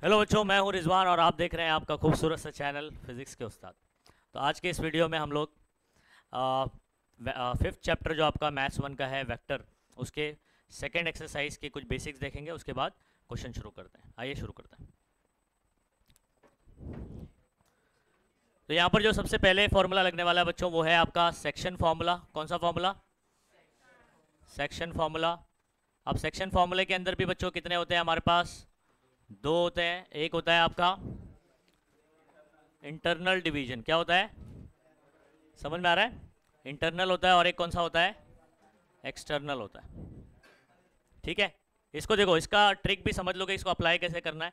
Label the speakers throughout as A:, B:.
A: Hello बच्चों, मैं हूं रिजवान और आप देख रहे हैं आपका खूबसूरत सा चैनल फिज़िक्स के उस्ताद। तो आज के इस वीडियो में हम लोग फिफ्थ चैप्टर जो आपका मैथ्स वन का है वेक्टर, उसके सेकंड एक्सरसाइज के कुछ बेसिक्स देखेंगे। उसके बाद क्वेश्चन शुरू करते हैं। आइए शुरू करते हैं। तो यहाँ पर जो सबसे पहले फॉर्मूला लगने वाला है बच्चों, वो है आपका सेक्शन फार्मूला। कौन सा फार्मूला? Section formula. अब सेक्शन फार्मूले के अंदर भी बच्चों कितने होते हैं हमारे पास? दो होते हैं। एक होता है आपका इंटरनल डिवीजन। क्या होता है? समझ में आ रहा है? इंटरनल होता है और एक कौन सा होता है? एक्सटर्नल होता है। ठीक है। इसको देखो, इसका ट्रिक भी समझ लोगे, इसको अप्लाई कैसे करना है।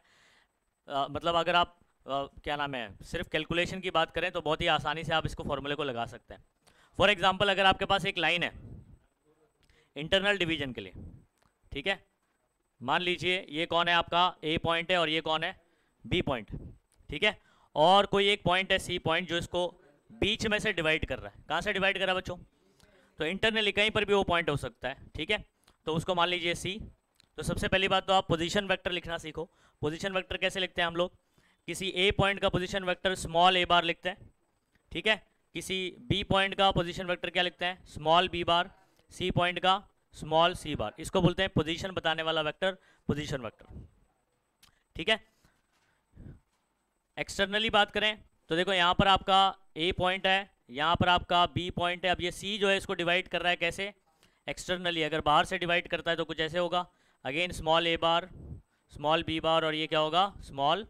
A: मतलब अगर आप क्या नाम है, सिर्फ कैलकुलेशन की बात करें तो बहुत ही आसानी से आप इसको फॉर्मूले को लगा सकते हैं। फॉर एग्जांपल, अगर आपके पास एक लाइन है इंटरनल डिवीजन के लिए, ठीक है, मान लीजिए ये कौन है आपका? ए पॉइंट है और ये कौन है? B point. ठीक है। और कोई एक पॉइंट है सी पॉइंट जो इसको बीच में से डिवाइड कर रहा है। कहाँ से डिवाइड कर रहा है बच्चों? तो इंटरनली कहीं पर भी वो पॉइंट हो सकता है। ठीक है। तो उसको मान लीजिए सी। तो सबसे पहली बात तो आप पोजीशन वेक्टर लिखना सीखो। पोजीशन वेक्टर कैसे लिखते हैं हम लोग? किसी ए पॉइंट का position vector small A bar लिखते हैं। ठीक है। किसी बी पॉइंट का पोजीशन वेक्टर क्या लिखते हैं? Small B bar. C point का स्मॉल सी बार। इसको बोलते हैं पोजीशन बताने वाला वेक्टर, पोजीशन वेक्टर। ठीक है। एक्सटर्नली बात करें तो देखो, यहाँ पर आपका ए पॉइंट है, यहाँ पर आपका बी पॉइंट है। अब ये सी जो है इसको डिवाइड कर रहा है कैसे? एक्सटर्नली। अगर बाहर से डिवाइड करता है तो कुछ ऐसे होगा, again small A bar, small B बार, और ये क्या होगा? स्मॉल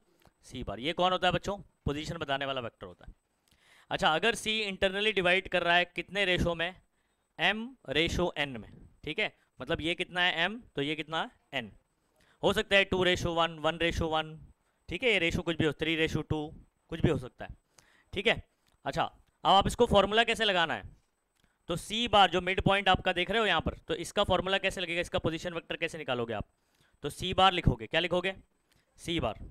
A: सी बार। ये कौन होता है बच्चों? पोजीशन बताने वाला वेक्टर होता है। अच्छा, अगर सी इंटरनली डिवाइड कर रहा है कितने रेशो में? एम रेशो एन में। ठीक है। मतलब ये कितना है? एम। तो ये कितना है? एन। हो सकता है 2:1, 1:1। ठीक है। ये रेशो कुछ भी हो, 3:2, कुछ भी हो सकता है। ठीक है। अच्छा, अब आप इसको फॉर्मूला कैसे लगाना है? तो सी बार जो मिड पॉइंट आपका देख रहे हो यहाँ पर, तो इसका फॉर्मूला कैसे लगेगा? इसका पोजीशन वेक्टर कैसे निकालोगे आप? तो सी बार लिखोगे। क्या लिखोगे? C bar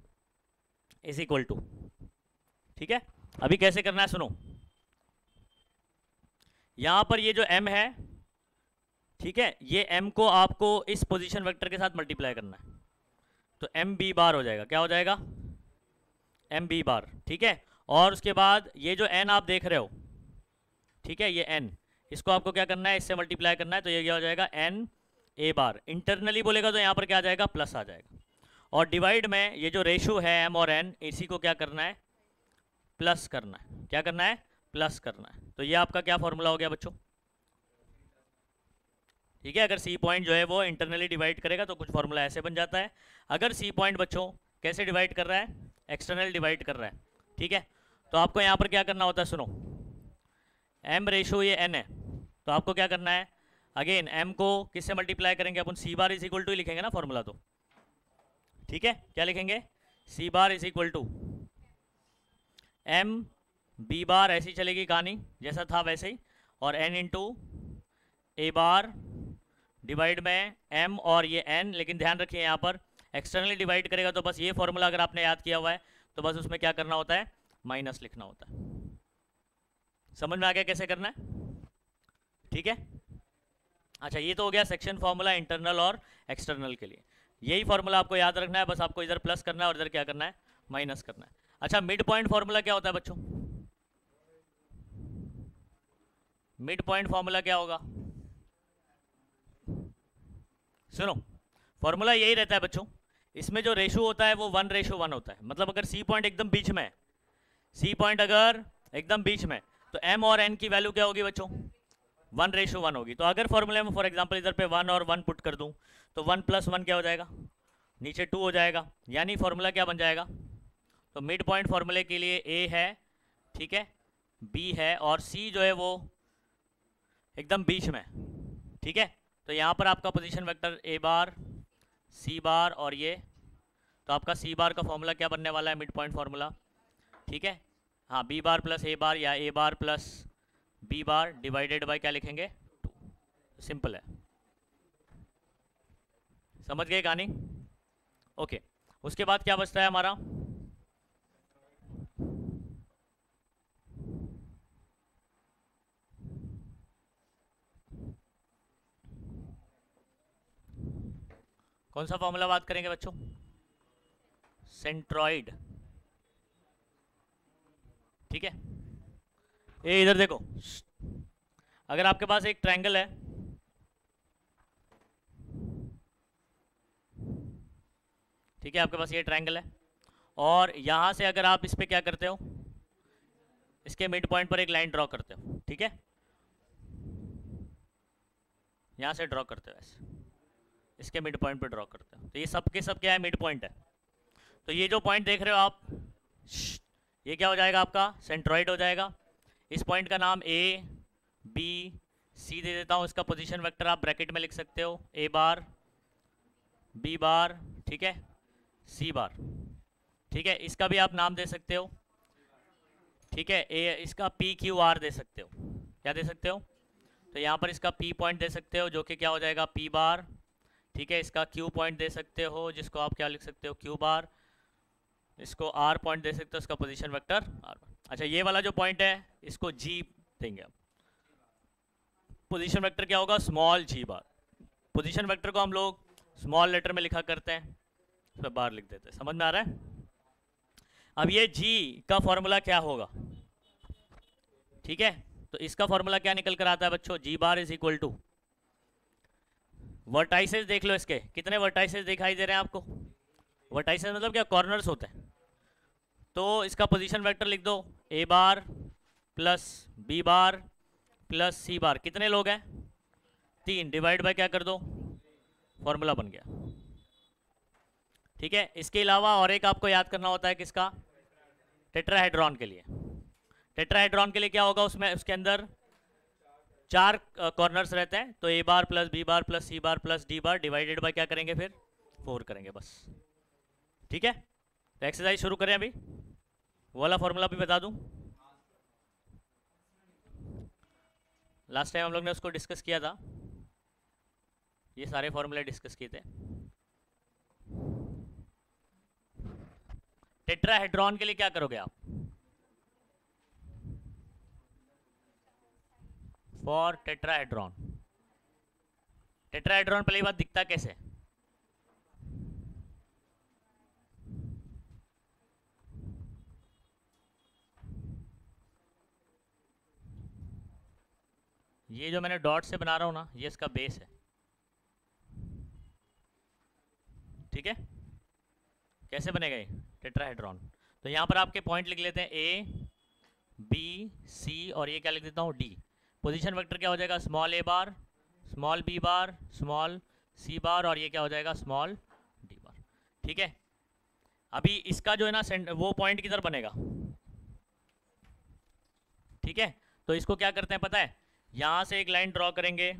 A: is equal to, ठीक है। अभी कैसे करना है सुनो। यहाँ पर ये जो एम है, ठीक है, ये एम को आपको इस पोजीशन वेक्टर के साथ मल्टीप्लाई करना है। तो एम बी बार हो जाएगा। क्या हो जाएगा? M B bar. ठीक है। और उसके बाद ये जो एन आप देख रहे हो, ठीक है, ये एन, इसको आपको क्या करना है? इससे मल्टीप्लाई करना है। तो ये क्या हो जाएगा? N A bar. इंटरनली बोलेगा तो यहाँ पर क्या आ जाएगा? प्लस आ जाएगा। और डिवाइड में ये जो रेशो है एम और एन, इसी को क्या करना है? प्लस करना है। क्या करना है? प्लस करना है। तो ये आपका क्या फॉर्मूला हो गया बच्चों? ठीक है। अगर सी पॉइंट जो है वो इंटरनली डिवाइड करेगा तो कुछ फॉर्मूला ऐसे बन जाता है। अगर सी पॉइंट बच्चों कैसे डिवाइड कर रहा है? एक्सटर्नल डिवाइड कर रहा है। ठीक है। तो आपको यहाँ पर क्या करना होता है सुनो। एम रेशो ये एन है, तो आपको क्या करना है? अगेन एम को किससे मल्टीप्लाई करेंगे अपन? C bar is equal to ही लिखेंगे ना फॉर्मूला तो। ठीक है। क्या लिखेंगे? C bar is equal to m B bar, ऐसी चलेगी कहानी, जैसा था वैसे ही, और n into a bar divide में एम और ये एन। लेकिन ध्यान रखिए यहाँ पर एक्सटर्नली डिवाइड करेगा तो बस ये फॉर्मूला अगर आपने याद किया हुआ है तो बस उसमें क्या करना होता है? माइनस लिखना होता है। समझ में आ गया कैसे करना है? ठीक है। अच्छा, ये तो हो गया सेक्शन फार्मूला इंटरनल और एक्सटर्नल के लिए। यही फार्मूला आपको याद रखना है, बस आपको इधर प्लस करना है और इधर क्या करना है? माइनस करना है। अच्छा, मिड पॉइंट फार्मूला क्या होता है बच्चों? मिड पॉइंट फार्मूला क्या होगा? सुनो, फॉर्मूला यही रहता है बच्चों। इसमें जो रेशो होता है वो 1:1 होता है। मतलब अगर सी पॉइंट एकदम बीच में है, सी पॉइंट अगर एकदम बीच में, तो एम और एन की वैल्यू क्या होगी बच्चों? 1:1 होगी। तो अगर फॉर्मूले में फॉर एग्जांपल इधर पे 1 और 1 पुट कर दूं, तो 1+1 क्या हो जाएगा? नीचे 2 हो जाएगा। यानी फॉर्मूला क्या बन जाएगा? तो मिड पॉइंट फॉर्मूले के लिए ए है, ठीक है, बी है, और सी जो है वो एकदम बीच में। ठीक है। तो यहाँ पर आपका position vector a bar, C बार और ये, तो आपका सी बार का फॉर्मूला क्या बनने वाला है? Mid point formula. ठीक है। हाँ, b bar plus a bar या a bar plus B bar divided by क्या लिखेंगे? 2। सिंपल है। समझ गए कहानी? ओके। उसके बाद क्या बचता है हमारा? कौन सा फॉर्मूला बात करेंगे बच्चों? सेंट्रॉइड, ठीक है। ये इधर देखो, अगर आपके पास एक ट्रायंगल है, ठीक है, आपके पास ये ट्रायंगल है, और यहां से अगर आप इस पे क्या करते हो, इसके मिड पॉइंट पर एक लाइन ड्रॉ करते हो, ठीक है, यहां से ड्रॉ करते हो ऐसे, इसके मिड पॉइंट पर ड्रॉ करते हो, तो ये सब के सब क्या है, मिड पॉइंट है। तो ये जो पॉइंट देख रहे हो आप, ये क्या हो जाएगा आपका, सेंट्रॉइड हो जाएगा। इस पॉइंट का नाम ए बी सी दे देता हूँ, इसका पोजीशन वेक्टर आप ब्रैकेट में लिख सकते हो, ए बार बी बार, ठीक है, सी बार, ठीक है, इसका भी आप नाम दे सकते हो, ठीक है, ए इसका पी क्यू आर दे सकते हो, क्या दे सकते हो, तो यहाँ पर इसका पी पॉइंट दे सकते हो जो कि क्या हो जाएगा, पी बार, ठीक है, इसका क्यू पॉइंट दे सकते हो जिसको आप क्या लिख सकते हो, क्यू बार, इसको आर पॉइंट दे सकते हो, इसका पोजीशन वेक्टर आर। अच्छा, ये वाला जो पॉइंट है इसको जी देंगे आप, पोजीशन वेक्टर क्या होगा, स्मॉल जी बार। पोजीशन वेक्टर को हम लोग स्मॉल लेटर में लिखा करते हैं, इस पर बार लिख देते हैं, समझ में आ रहा है। अब ये जी का फॉर्मूला क्या होगा, ठीक है, तो इसका फॉर्मूला क्या निकल कर आता है बच्चों, g bar is equal to, vertices देख लो इसके, कितने वर्टाइसेस दिखाई दे रहे हैं आपको, वर्टाइसेस मतलब क्या, कॉर्नर्स होते हैं, तो इसका पोजीशन वेक्टर लिख दो, ए bar plus B bar plus c बार, कितने लोग हैं, 3, डिवाइड बाय क्या कर दो, फॉर्मूला बन गया, ठीक है। इसके अलावा और एक आपको याद करना होता है किसका, टेट्राहेड्रॉन के लिए। टेट्राहेड्रॉन के लिए क्या होगा, उसमें उसके अंदर 4 कॉर्नर्स रहते हैं, तो a bar plus B bar plus c bar plus d bar divided by क्या करेंगे, फिर 4 करेंगे बस, ठीक है। तो एक्सरसाइज शुरू करें, अभी वो वाला फॉर्मूला भी बता दूं, लास्ट टाइम हम लोग ने उसको डिस्कस किया था, ये सारे फॉर्मूले डिस्कस किए थे। टेट्राहेड्रॉन के लिए क्या करोगे आप, फॉर टेट्राहेड्रॉन, टेट्राहेड्रॉन पहली बात दिखता कैसे, ये जो मैंने डॉट से बना रहा हूं ना, ये इसका बेस है, ठीक है। कैसे बनेगा ये टेट्राहेड्रॉन, तो यहां पर आपके पॉइंट लिख लेते हैं, ए बी सी, और ये क्या लिख देता हूं, डी। पोजीशन वेक्टर क्या हो जाएगा, small A bar small B bar small C बार, और ये क्या हो जाएगा, स्मॉल डी बार, ठीक है। अभी इसका जो है ना वो पॉइंट किधर बनेगा, ठीक है, तो इसको क्या करते हैं पता है, यहां से एक लाइन ड्रॉ करेंगे,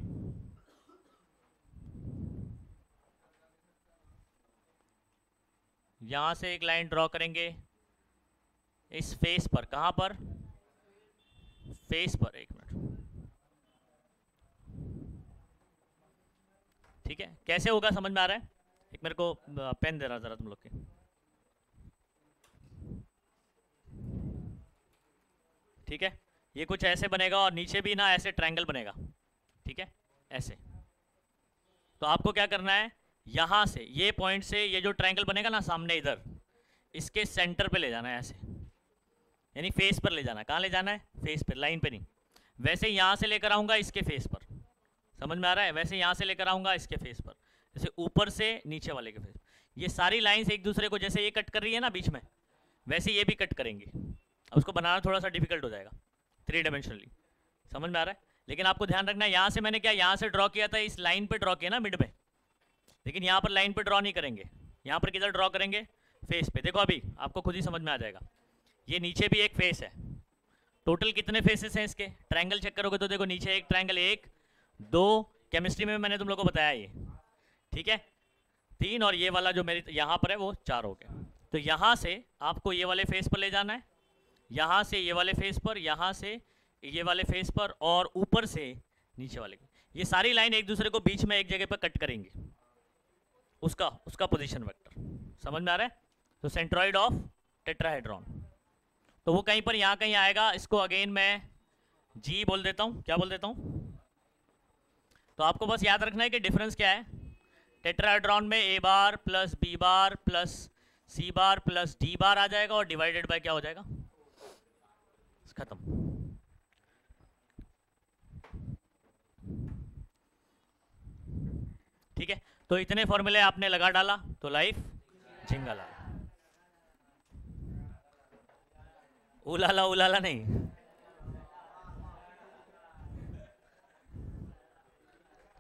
A: यहां से एक लाइन ड्रॉ करेंगे इस फेस पर, कहां पर, फेस पर, एक मिनट, ठीक है। कैसे होगा समझ में आ रहा है, एक मेरे को पेन दे रहा जरा तुम लोग के, ठीक है, ये कुछ ऐसे बनेगा और नीचे भी ना ऐसे ट्रायंगल बनेगा, ठीक है, ऐसे। तो आपको क्या करना है, यहां से ये पॉइंट से ये जो ट्रायंगल बनेगा ना सामने इधर, इसके सेंटर पे ले जाना है ऐसे, यानी फेस पर ले जाना है, कहाँ ले जाना है, फेस पर, लाइन पे नहीं। वैसे यहां से लेकर आऊंगा इसके फेस पर, समझ में आ रहा है, वैसे यहां से लेकर आऊंगा इसके फेस पर, जैसे ऊपर से नीचे वाले के फेस, ये सारी लाइंस एक दूसरे को, जैसे ये कट कर रही है ना बीच में, वैसे ये भी कट करेंगी। अब उसको बनाना थोड़ा सा डिफिकल्ट हो जाएगा 3 डायमेंशनली, समझ में आ रहा है। लेकिन आपको ध्यान रखना है, यहाँ से मैंने क्या, यहाँ से ड्रॉ किया था, इस लाइन पे ड्रॉ किया ना मिड में, लेकिन यहाँ पर लाइन पे ड्रॉ नहीं करेंगे, यहाँ पर किधर ड्रॉ करेंगे, फेस पे। देखो अभी आपको खुद ही समझ में आ जाएगा, ये नीचे भी एक फेस है, टोटल कितने फेसेस हैं इसके, ट्रायंगल चेक करोगे तो देखो नीचे एक ट्रायंगल, 1 2, केमिस्ट्री में मैंने तुम लोग को बताया ये, ठीक है, 3, और ये वाला जो मेरे यहाँ पर है वो 4 हो गया। तो यहाँ से आपको ये वाले फेस पर ले जाना है, यहाँ से ये वाले फेस पर, यहाँ से ये वाले फेस पर, और ऊपर से नीचे वाले, ये सारी लाइन एक दूसरे को बीच में एक जगह पर कट करेंगी, उसका पोजीशन वेक्टर, समझ में आ रहा है। तो सेंट्रॉइड ऑफ टेट्राहेड्रॉन, तो वो कहीं पर यहाँ कहीं आएगा, इसको अगेन मैं जी बोल देता हूँ, क्या बोल देता हूँ। तो आपको बस याद रखना है कि डिफरेंस क्या है, टेट्राहेड्रॉन में ए bar plus B bar plus c bar plus d बार आ जाएगा और डिवाइडेड बाय क्या हो जाएगा, खत्म। ठीक है, तो इतने फॉर्मूले आपने लगा डाला तो लाइफ झिंगा ला, उलाला उलाला नहीं।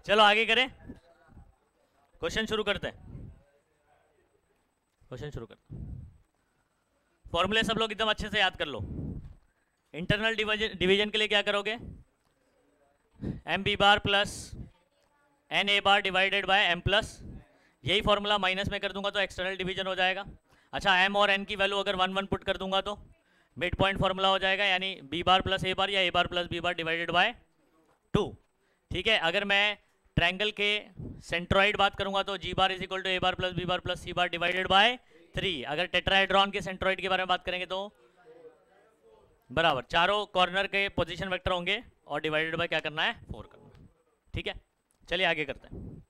A: चलो आगे करें, क्वेश्चन शुरू करते हैं। क्वेश्चन शुरू करते हैं। फॉर्मूले सब लोग एकदम अच्छे से याद कर लो। इंटरनल डिवीजन के लिए क्या करोगे, M B bar plus N A bar divided by M plus, यही फॉर्मूला माइनस में कर दूंगा तो एक्सटर्नल डिवीजन हो जाएगा। अच्छा, एम और एन की वैल्यू अगर 1 1 पुट कर दूंगा तो मिड पॉइंट फॉर्मूला हो जाएगा, यानी B bar plus a bar या a bar plus B bar divided by 2। ठीक है, अगर मैं ट्रायंगल के सेंट्रॉइड बात करूंगा तो g bar is equal to a bar plus B bar plus c bar divided by 3। अगर टेट्राहेड्रॉन के सेंट्रॉइड के बारे में बात करेंगे तो बराबर चारों कॉर्नर के पोजीशन वेक्टर होंगे और डिवाइडेड बाय क्या करना है, 4 करना है। ठीक है, चलिए आगे करते हैं।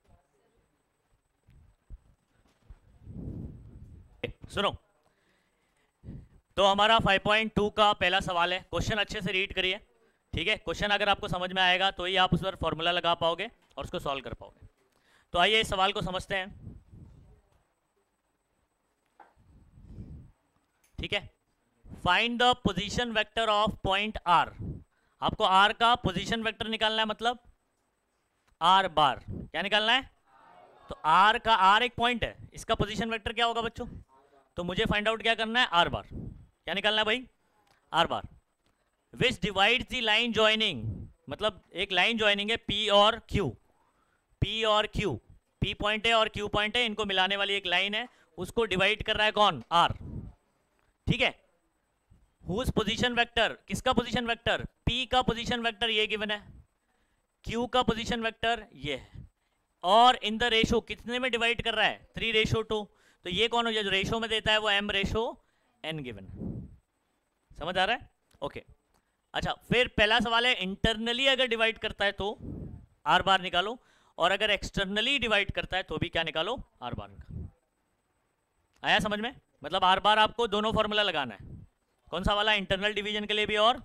A: सुनो, तो हमारा 5.2 का पहला सवाल है। क्वेश्चन अच्छे से रीड करिए। ठीक है, क्वेश्चन अगर आपको समझ में आएगा तो ही आप उस पर फॉर्मूला लगा पाओगे और उसको सॉल्व कर पाओगे। तो आइए इस सवाल को समझते हैं। ठीक है, find the position vector of point R. आपको आर का पोजीशन वेक्टर निकालना है, मतलब आर बार क्या निकालना है, तो आर का, आर एक पॉइंट है, इसका पोजीशन वेक्टर क्या होगा बच्चों, तो मुझे फाइंड आउट क्या करना है, आर बार। क्या निकालना है भाई, are bar. Which divides the line joining, मतलब एक लाइन ज्वाइनिंग है पी और क्यू, पी और क्यू, पी पॉइंट है और क्यू पॉइंट है, इनको मिलाने वाली एक लाइन है, उसको डिवाइड कर रहा है कौन, आर। ठीक है, हुज पोजीशन वेक्टर, किसका पोजीशन वेक्टर, पी का पोजीशन वेक्टर ये गिवन है, क्यू का पोजीशन वेक्टर ये है, और इन द रेशो कितने में डिवाइड कर रहा है, 3:2। तो ये कौन हो जाए, जो रेशो में देता है वो m रेशो n गिवन। समझ आ रहा है, ओके। अच्छा, फिर पहला सवाल है इंटरनली अगर डिवाइड करता है तो आर बार निकालो, और अगर एक्सटर्नली डिवाइड करता है तो भी क्या निकालो, आर बार निकालो। आया समझ में, मतलब आर बार आपको दोनों फॉर्मूला लगाना है। कौन सा वाला, इंटरनल डिवीजन के लिए भी और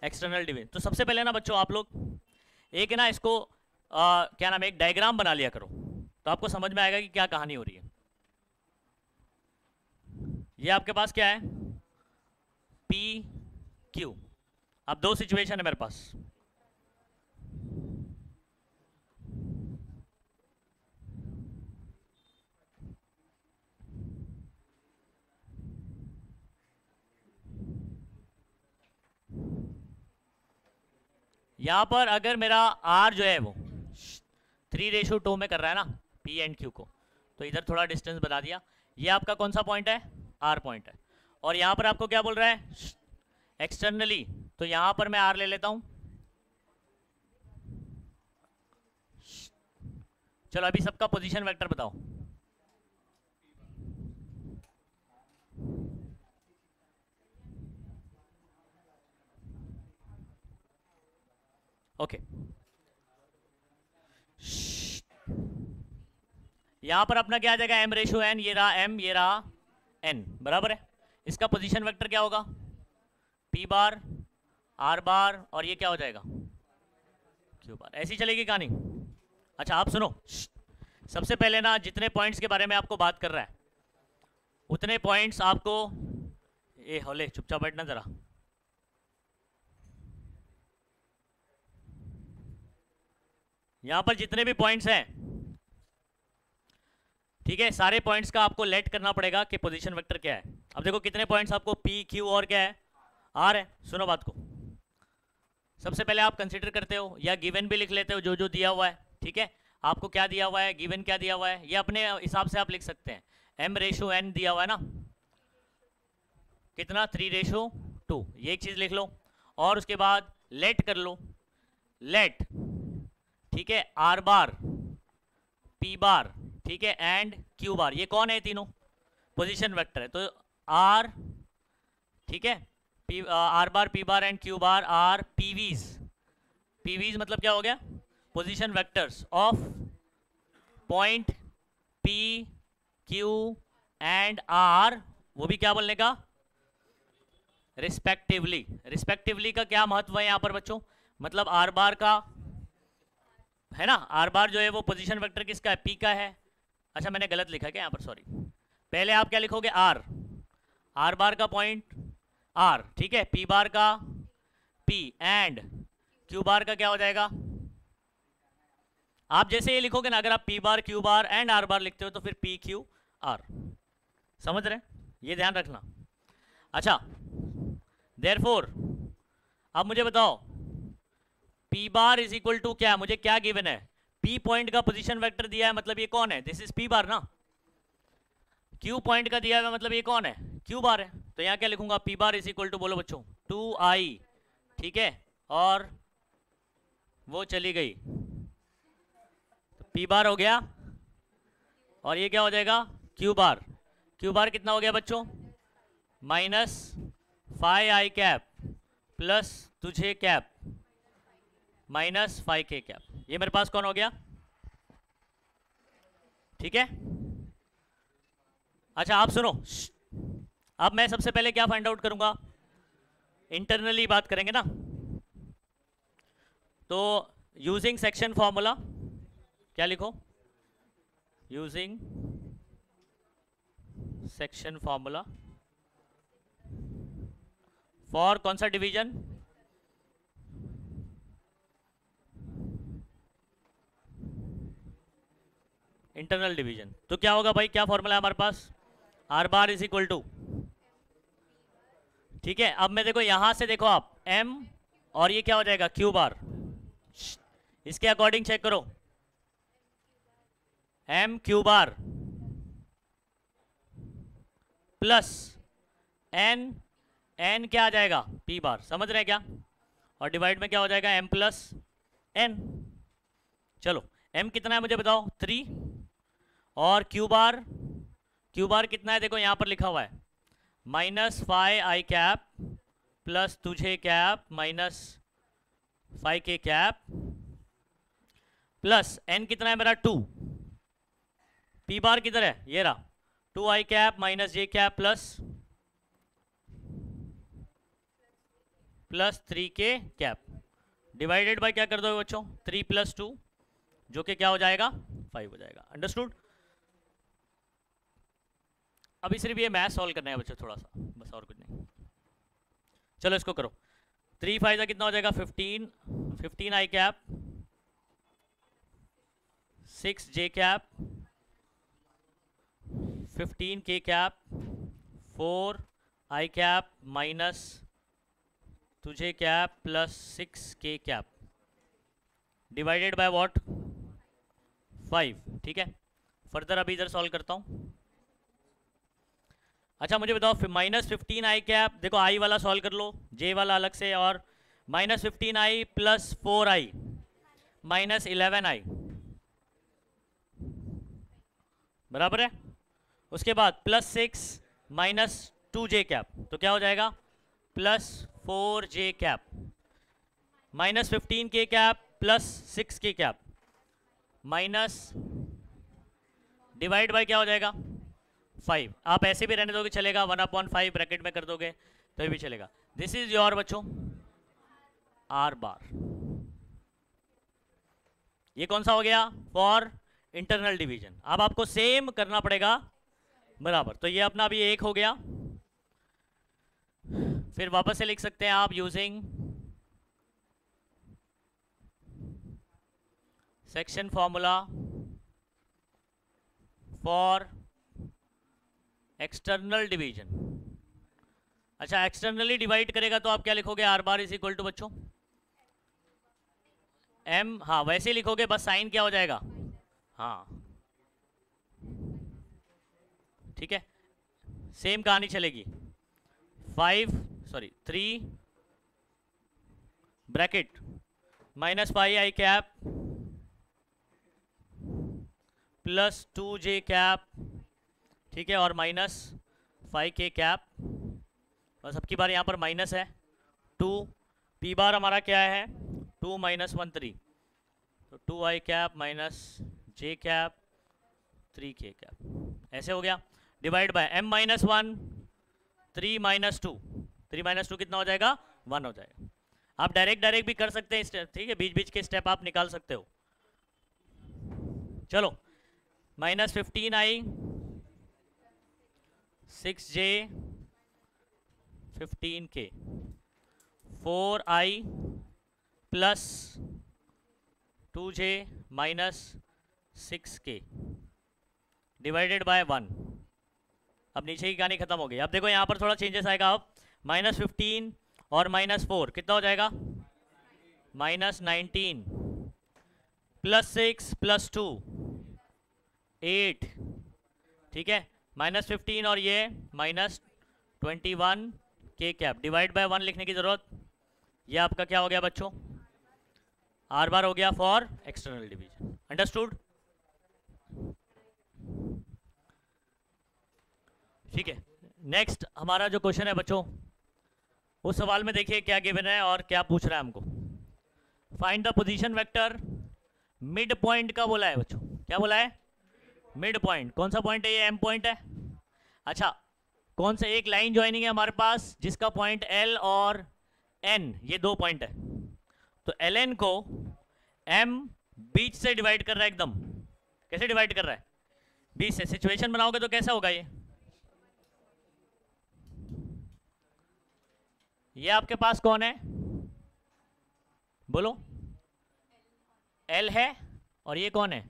A: एक्सटर्नल डिवीजन। तो सबसे पहले ना बच्चों आप लोग एक है ना इसको क्या नाम है, एक डायग्राम बना लिया करो, तो आपको समझ में आएगा कि क्या कहानी हो रही है। ये आपके पास क्या है, पी क्यू। अब दो सिचुएशन है मेरे पास, यहां पर अगर मेरा आर जो है वो 3:2 में कर रहा है ना पी एंड क्यू को, तो इधर थोड़ा डिस्टेंस बता दिया। ये आपका कौन सा पॉइंट है, आर पॉइंट है, और यहां पर आपको क्या बोल रहा है, एक्सटर्नली, तो यहां पर मैं आर ले लेता हूं। चलो अभी सबका पोजीशन वेक्टर बताओ। ओके, यहां पर अपना क्या आ जाएगा, m रेशो n, ये रहा m, ये रहा n, बराबर है। इसका पोजीशन वेक्टर क्या होगा, p बार, r बार, और ये क्या हो जाएगा, q बार। ऐसी चलेगी कहानी। अच्छा आप सुनो, सबसे पहले ना जितने पॉइंट्स के बारे में आपको बात कर रहा है उतने पॉइंट्स आपको, ए होले चुपचाप बैठना जरा, यहां पर जितने भी पॉइंट्स हैं, ठीक है, सारे पॉइंट्स का आपको लेट करना पड़ेगा कि पोजीशन वेक्टर क्या है। अब देखो कितने पॉइंट्स आपको, पी क्यू और क्या है, आर है। सुनो बात को, सबसे पहले आप कंसीडर करते हो या गिवन भी लिख लेते हो जो जो दिया हुआ है। ठीक है, आपको क्या दिया हुआ है, गिवन क्या दिया हुआ है, ये अपने हिसाब से आप लिख सकते हैं। m रेशो n दिया हुआ है ना, कितना, 3:2, ये एक चीज लिख लो, और उसके बाद लेट कर लो, लेट, ठीक है, आर बार, पी बार, ठीक है, एंड क्यू बार, ये कौन है, तीनों पोजीशन वेक्टर है। तो आर, ठीक है, p, r bar, p bar and q bar r PVs. PVs मतलब क्या हो गया, position vectors of point P Q and R, वो भी क्या बोलने का, रिस्पेक्टिवली। रिस्पेक्टिवली का क्या महत्व है यहाँ पर बच्चों, मतलब आर बार का है ना, आर बार जो है वो पोजीशन वेक्टर किसका है, पी का है। अच्छा मैंने गलत लिखा क्या यहाँ पर, सॉरी। पहले आप क्या लिखोगे, आर, आर बार का पॉइंट आर, ठीक है, पी बार का पी, एंड क्यू बार का क्या हो जाएगा, आप जैसे ये लिखोगे ना, अगर आप P bar q bar and are बार लिखते हो तो फिर पी क्यू आर, समझ रहे हैं, ये ध्यान रखना। अच्छा देयरफॉर अब मुझे बताओ P bar is equal to क्या, मुझे क्या गिवन है, पी पॉइंट का पोजीशन वेक्टर दिया है, मतलब ये कौन है, दिस इज पी बार ना। क्यू पॉइंट का दिया है, मतलब ये कौन है, क्यू बार है। तो यहाँ क्या लिखूंगा, P bar is equal to, बोलो बच्चों, 2i, ठीक है, और वो चली गई, तो पी बार हो गया, और ये क्या हो जाएगा, क्यू बार। क्यू बार कितना हो गया बच्चों, माइनस 5i कैप प्लस तुझे कैप माइनस 5k कैप, ये मेरे पास कौन हो गया, ठीक है। अच्छा आप सुनो, अब मैं सबसे पहले क्या फाइंड आउट करूंगा, इंटरनली बात करेंगे ना, तो यूजिंग सेक्शन फॉर्मूला, क्या लिखो, यूजिंग सेक्शन फॉर्मूला फॉर कौन सा डिवीजन, इंटरनल डिवीजन। तो क्या होगा भाई, क्या फॉर्मूला है हमारे पास, r bar is equal to, ठीक है। अब मैं देखो यहां से देखो आप m, और ये क्या हो जाएगा क्यू बार, इसके अकॉर्डिंग चेक करो, m Q bar plus n क्या आ जाएगा, p बार, समझ रहे हैं क्या, और डिवाइड में क्या हो जाएगा m प्लस n। चलो m कितना है मुझे बताओ, 3, और क्यू बार कितना है, देखो यहां पर लिखा हुआ है माइनस 5i कैप प्लस तुझे cap minus 5k cap, plus n कितना है मेरा 2, p बार किधर है, ये रहा 2i cap minus j cap plus 3k cap, divided by क्या कर दोगे बच्चों, 3 प्लस 2 जो कि क्या हो जाएगा 5 हो जाएगा, अंडरस्टूड। अभी सिर्फ ये मैथ सॉल्व करना है बच्चों थोड़ा सा, बस और कुछ नहीं। चलो इसको करो, 3 5 कितना हो जाएगा 15 आई कैप 6 जे कैप 15 के कैप 4 आई कैप माइनस तुझे कैप प्लस 6 के कैप डिवाइडेड बाय व्हाट 5, ठीक है। फर्दर अभी इधर सॉल्व करता हूँ। अच्छा मुझे बताओ माइनस 15 आई कैप, देखो आई वाला सॉल्व कर लो, जे वाला अलग से, और माइनस 15 आई प्लस 4 आई माइनस 11 आई बराबर है। उसके बाद प्लस 6 माइनस 2 जे कैप, तो क्या हो जाएगा प्लस 4 जे कैप माइनस 15 के कैप प्लस 6 के कैप माइनस डिवाइड बाय क्या हो जाएगा 5। आप ऐसे भी रहने दोगे चलेगा, 1/5 ब्रैकेट में कर दोगे तो भी चलेगा। दिस इज योर बच्चों आर बार। ये कौन सा हो गया फॉर इंटरनल डिवीजन। अब आपको सेम करना पड़ेगा बराबर, तो ये अपना अभी 1 हो गया, फिर वापस से लिख सकते हैं आप using section formula for external division. अच्छा एक्सटर्नली डिवाइड करेगा तो आप क्या लिखोगे, R bar is equal to बच्चों एम, हाँ वैसे ही लिखोगे, बस साइन क्या हो जाएगा, हाँ ठीक है, सेम कहानी चलेगी। 3 ब्रैकेट माइनस 5 आई कैप प्लस 2 जे कैप, ठीक है, और माइनस 5k कैप, बस सबकी बार यहाँ पर माइनस है 2, पी बार हमारा क्या है 2 माइनस 1 3, तो 2i कैप माइनस जे कैप 3k कैप, ऐसे हो गया। Divide by m minus 1, 3 minus 2, 3 minus 2 कितना हो जाएगा? 1 हो जाएगा। आप डायरेक्ट भी कर सकते हैं स्टेप, ठीक है, बीच बीच के स्टेप आप निकाल सकते हो। चलो, minus 15i, 6j, 15k, 4i plus 2j minus 6k divided by 1। अब नीचे की कहानी खत्म हो गई। अब देखो यहाँ पर थोड़ा चेंजेस आएगा। अब माइनस 15 और माइनस 4 कितना हो जाएगा? माइनस 19 प्लस 6 प्लस 2 8, ठीक है, माइनस 15 और ये माइनस 21 के कैप डिवाइड बाय 1 लिखने की जरूरत। ये आपका क्या हो गया बच्चों? आर बार हो गया फॉर एक्सटर्नल डिवीजन। अंडरस्टूड? ठीक है, नेक्स्ट हमारा जो क्वेश्चन है बच्चों, उस सवाल में देखिए क्या गिवन है और क्या पूछ रहा है हमको। Find the position vector mid point का बोला है बच्चों। क्या बोला है? Mid point. कौन सा पॉइंट है ये? एम पॉइंट है। अच्छा, कौन सा? एक लाइन ज्वाइनिंग है हमारे पास जिसका पॉइंट एल और एन, ये 2 पॉइंट है। तो एल एन को एम बीच से डिवाइड कर रहा है एकदम। कैसे डिवाइड कर रहा है? बीच से। सिचुएशन बनाओगे तो कैसा होगा ये आपके पास कौन है? बोलो। एल है और ये कौन है?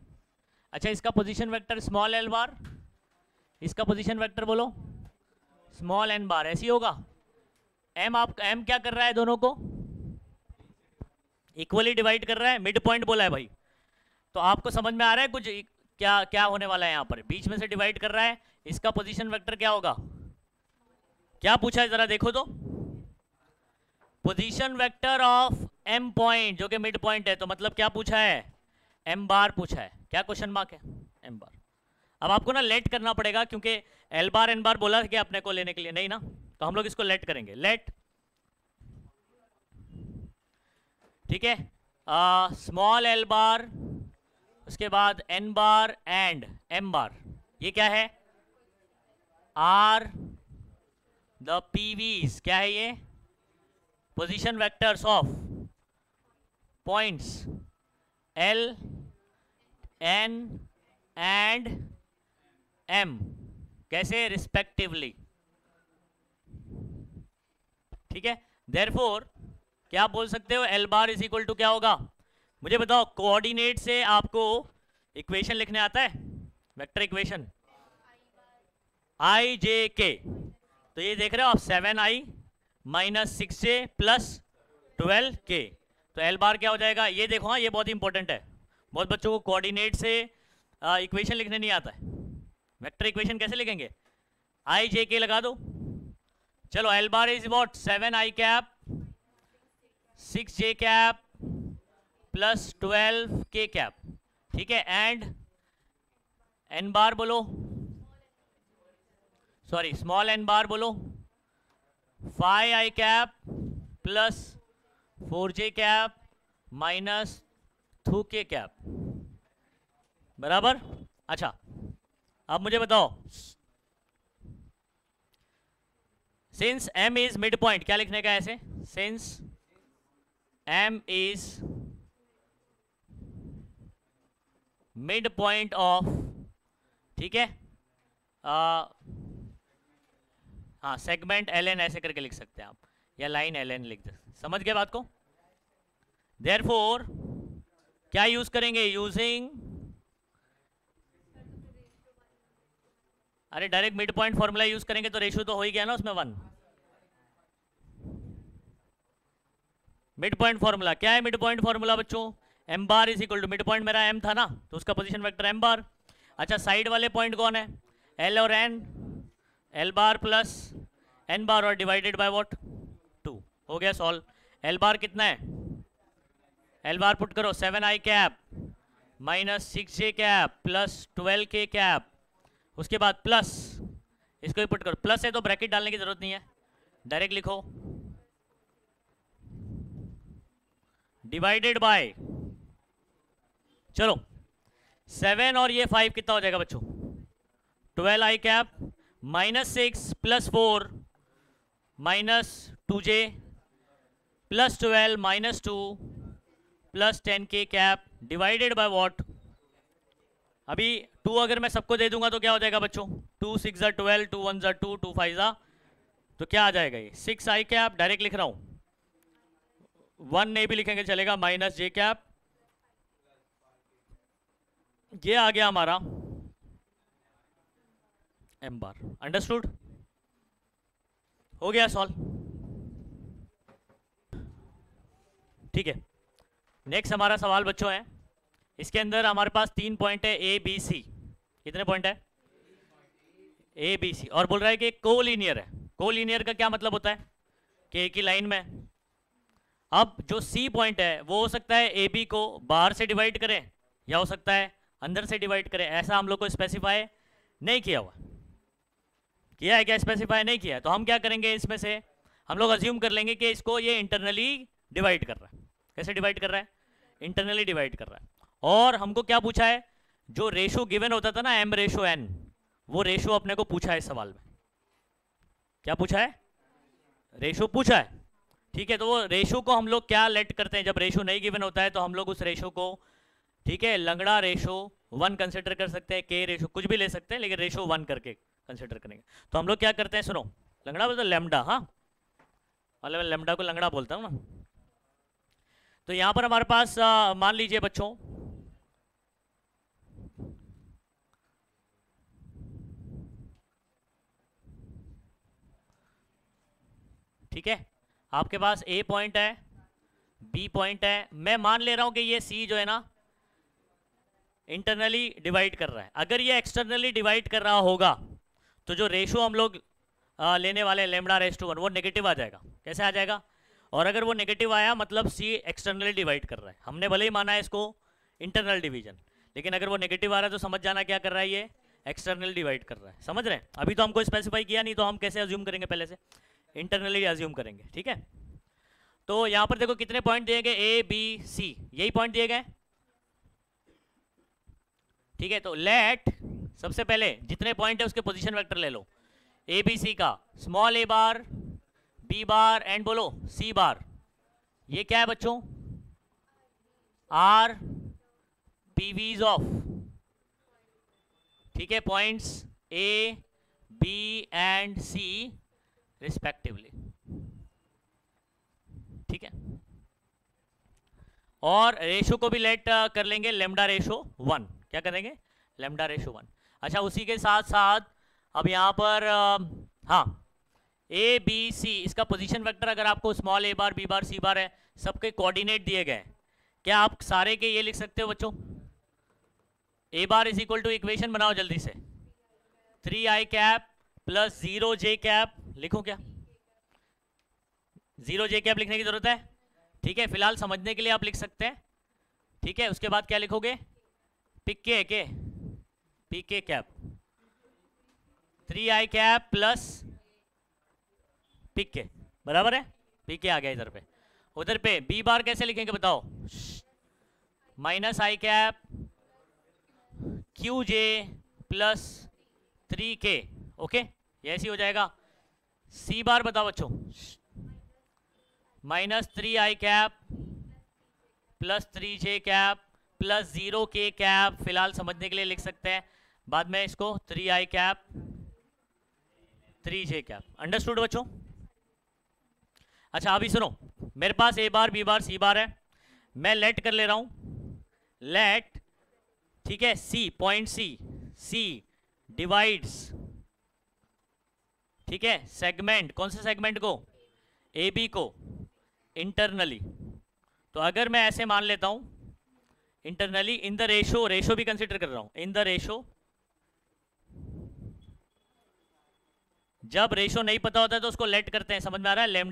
A: अच्छा, इसका पोजीशन वेक्टर स्मॉल एल बार, इसका पोजीशन वेक्टर बोलो स्मॉल एन बार। ऐसी होगा। एम क्या कर रहा है? दोनों को इक्वली डिवाइड कर रहा है। मिड पॉइंट बोला है भाई, तो आपको समझ में आ रहा है कुछ क्या क्या होने वाला है? यहाँ पर बीच में से डिवाइड कर रहा है। इसका पोजीशन वेक्टर क्या होगा? क्या पूछा है जरा देखो तो। Position vector of M point, जो कि मिड पॉइंट है। तो मतलब क्या पूछा है? एम बार पूछा है। क्या क्वेश्चन मार्क है? एम बार। अब आपको ना लेट करना पड़ेगा, क्योंकि एल बार एन बार बोला था कि अपने को लेने के लिए नहीं ना, तो हम लोग इसको लेट करेंगे। लेट, ठीक है, स्मॉल एल बार, उसके बाद n bar and m bar. ये क्या है? Are the PVs. क्या है ये? Position vectors of points L N and M. कैसे? रिस्पेक्टिवली। ठीक है, देयरफॉर क्या बोल सकते हो? L bar is equal to क्या होगा? मुझे बताओ, कोऑर्डिनेट से आपको इक्वेशन लिखने आता है? वेक्टर इक्वेशन आई जे के। तो ये देख रहे हो आप, 7i minus 6j plus 12k। तो एल बार क्या हो जाएगा? ये देखो, हाँ ये बहुत इंपॉर्टेंट है। बहुत बच्चों को कोऑर्डिनेट से इक्वेशन लिखने नहीं आता है। वेक्टर इक्वेशन कैसे लिखेंगे? आई जे के लगा दो। चलो, L bar is what? 7i cap 6j cap plus 12k cap, ठीक है। एंड एन बार बोलो, सॉरी स्मॉल एन बार बोलो 5i cap plus 4j cap minus 2k cap, बराबर। अच्छा, अब मुझे बताओ, since m is mid point, क्या लिखने का ऐसे? Since m is mid point of, ठीक है, हाँ सेगमेंट ln ऐसे करके लिख सकते हैं आप, या लाइन ln लिख दे। समझ गए बात को? देयरफॉर क्या यूज करेंगे? यूजिंग, अरे direct mid point formula use करेंगे तो रेशियो तो हो ही गया ना उसमें 1। मिड पॉइंट फॉर्मूला क्या है? मिड पॉइंट फॉर्मूला बच्चों, m bar is equal to, mid point मेरा m था ना, तो उसका पोजीशन वेक्टर m बार। अच्छा, साइड वाले पॉइंट कौन है? l और n, l बार प्लस n बार और डिवाइडेड बाय व्हाट? 2। हो गया सॉल्व। l बार कितना है? l बार पुट करो 7i cap minus 6j cap plus 12k cap, उसके बाद प्लस, इसको भी पुट करो, प्लस है तो ब्रैकेट डालने की जरूरत नहीं है, डायरेक्ट लिखो डिवाइडेड बाय, चलो 7 और ये 5 कितना हो जाएगा बच्चों? 12i cap -6 + 4 -2j + 12 -2 + 10k cap divided by what. अभी 2 अगर मैं सबको दे दूंगा तो क्या हो जाएगा बच्चों? 2 6 ज़ा 12, 2 1 ज़ा 2, 2 5 ज़ा, तो क्या आ जाएगा ये 6i कैप, डायरेक्ट लिख रहा हूँ, 1 नहीं भी लिखेंगे चलेगा, -j कैप, ये आ गया हमारा m बार। अंडरस्टूड? हो गया सॉल्व। ठीक है, नेक्स्ट हमारा सवाल बच्चों है, इसके अंदर हमारे पास 3 पॉइंट है A B C। कितने पॉइंट है? A B C, और बोल रहा है कि कोलिनियर है। कोलिनियर का क्या मतलब होता है? कि एक ही लाइन में। अब जो C पॉइंट है वो हो सकता है A B को बाहर से डिवाइड करे या हो सकता है अंदर से डिवाइड करे, ऐसा हम लोग को स्पेसिफाई नहीं किया हुआ। किया है क्या स्पेसिफाई? नहीं किया है। तो हम क्या करेंगे, इसमें से हम लोग अज्यूम कर लेंगे कि इसको ये इंटरनली डिवाइड कर रहा है। कैसे डिवाइड कर रहा है? इंटरनली डिवाइड कर रहा है। और हमको क्या पूछा है? जो रेशो गिवन होता था ना m/n, वो रेशो अपने को पूछा है इस सवाल में। क्या पूछा है? रेशो पूछा है। ठीक है, तो वो रेशो को हम लोग क्या लेट करते हैं, जब रेशो नहीं गिवन होता है तो हम लोग उस रेशो को, ठीक है, लंगड़ा रेशो 1 कंसिडर कर सकते हैं, के रेशो कुछ भी ले सकते हैं, लेकिन रेशो 1 करके कंसिडर करेंगे। तो हम लोग क्या करते हैं, सुनो, लंगड़ा बोलते लैम्डा, हाँ, मतलब लैम्डा को लंगड़ा बोलता हूँ ना। तो यहां पर हमारे पास मान लीजिए बच्चों, ठीक है, आपके पास A पॉइंट है, B पॉइंट है, मैं मान ले रहा हूं कि ये C जो है ना इंटरनली डिवाइड कर रहा है। अगर ये एक्सटर्नली डिवाइड कर रहा होगा तो जो रेशो हम लोग लेने वाले λ/1 वो नेगेटिव आ जाएगा। कैसे आ जाएगा? और अगर वो नेगेटिव आया मतलब C एक्सटर्नली डिवाइड कर रहा है। हमने भले ही माना है इसको इंटरनल डिवीजन, लेकिन अगर वो नेगेटिव आ रहा है तो समझ जाना क्या कर रहा है, ये एक्सटर्नल डिवाइड कर रहा है। समझ रहे हैं? अभी तो हमको स्पेसिफाई किया नहीं, तो हम कैसे अज्यूम करेंगे, पहले से इंटरनली अज्यूम करेंगे। ठीक है, तो यहां पर देखो कितने पॉइंट दिए गए, A B C, यही पॉइंट दिए गए। ठीक है, तो लेट सबसे पहले जितने पॉइंट है उसके पोजीशन वेक्टर ले लो। A B C का small a bar, B bar and बोलो C बार, ये क्या है बच्चों? आर PVs ऑफ, ठीक है, points A B and C respectively. ठीक है, और रेशो को भी लेट कर लेंगे λ/1। क्या करेंगे? λ/1। अच्छा, उसी के साथ साथ अब यहाँ पर हाँ, A B C इसका पोजीशन वेक्टर अगर आपको small a bar, B bar, C बार है, सबके कोऑर्डिनेट दिए गए, क्या आप सारे के ये लिख सकते हो बच्चों? A bar is equal to, equation बनाओ जल्दी से, 3i cap plus 0j cap, लिखो क्या? 0j कैप लिखने की जरूरत है? ठीक है, फिलहाल समझने के लिए आप लिख सकते हैं। ठीक है, उसके बाद क्या लिखोगे? पिके कैप, 3i कैप प्लस पिके, बराबर है? पिके आ गया इधर पे। उधर पे B बार कैसे लिखेंगे बताओ? -i cap QJ plus 3k। Okay, ये ऐसी हो जाएगा। C बार बताओ बच्चों, -3i cap plus 3j cap plus 0k cap, फिलहाल समझने के लिए लिख सकते हैं, बाद में इसको 3i cap 3j cap. Understood बच्चों? अच्छा, अभी सुनो, मेरे पास A bar, B bar, C बार है, मैं लेट कर ले रहा हूं, लेट, ठीक है, C पॉइंट C डिवाइड्स, ठीक है, सेगमेंट, कौन से सेगमेंट को? AB को इंटरनली। तो अगर मैं ऐसे मान लेता हूं internally in the ratio, ratio भी कंसिडर कर रहा हूं, इन द रेशो, जब रेशो नहीं पता होता है तो उसको लेट करते हैं, समझ में आ रहा है? λ/1,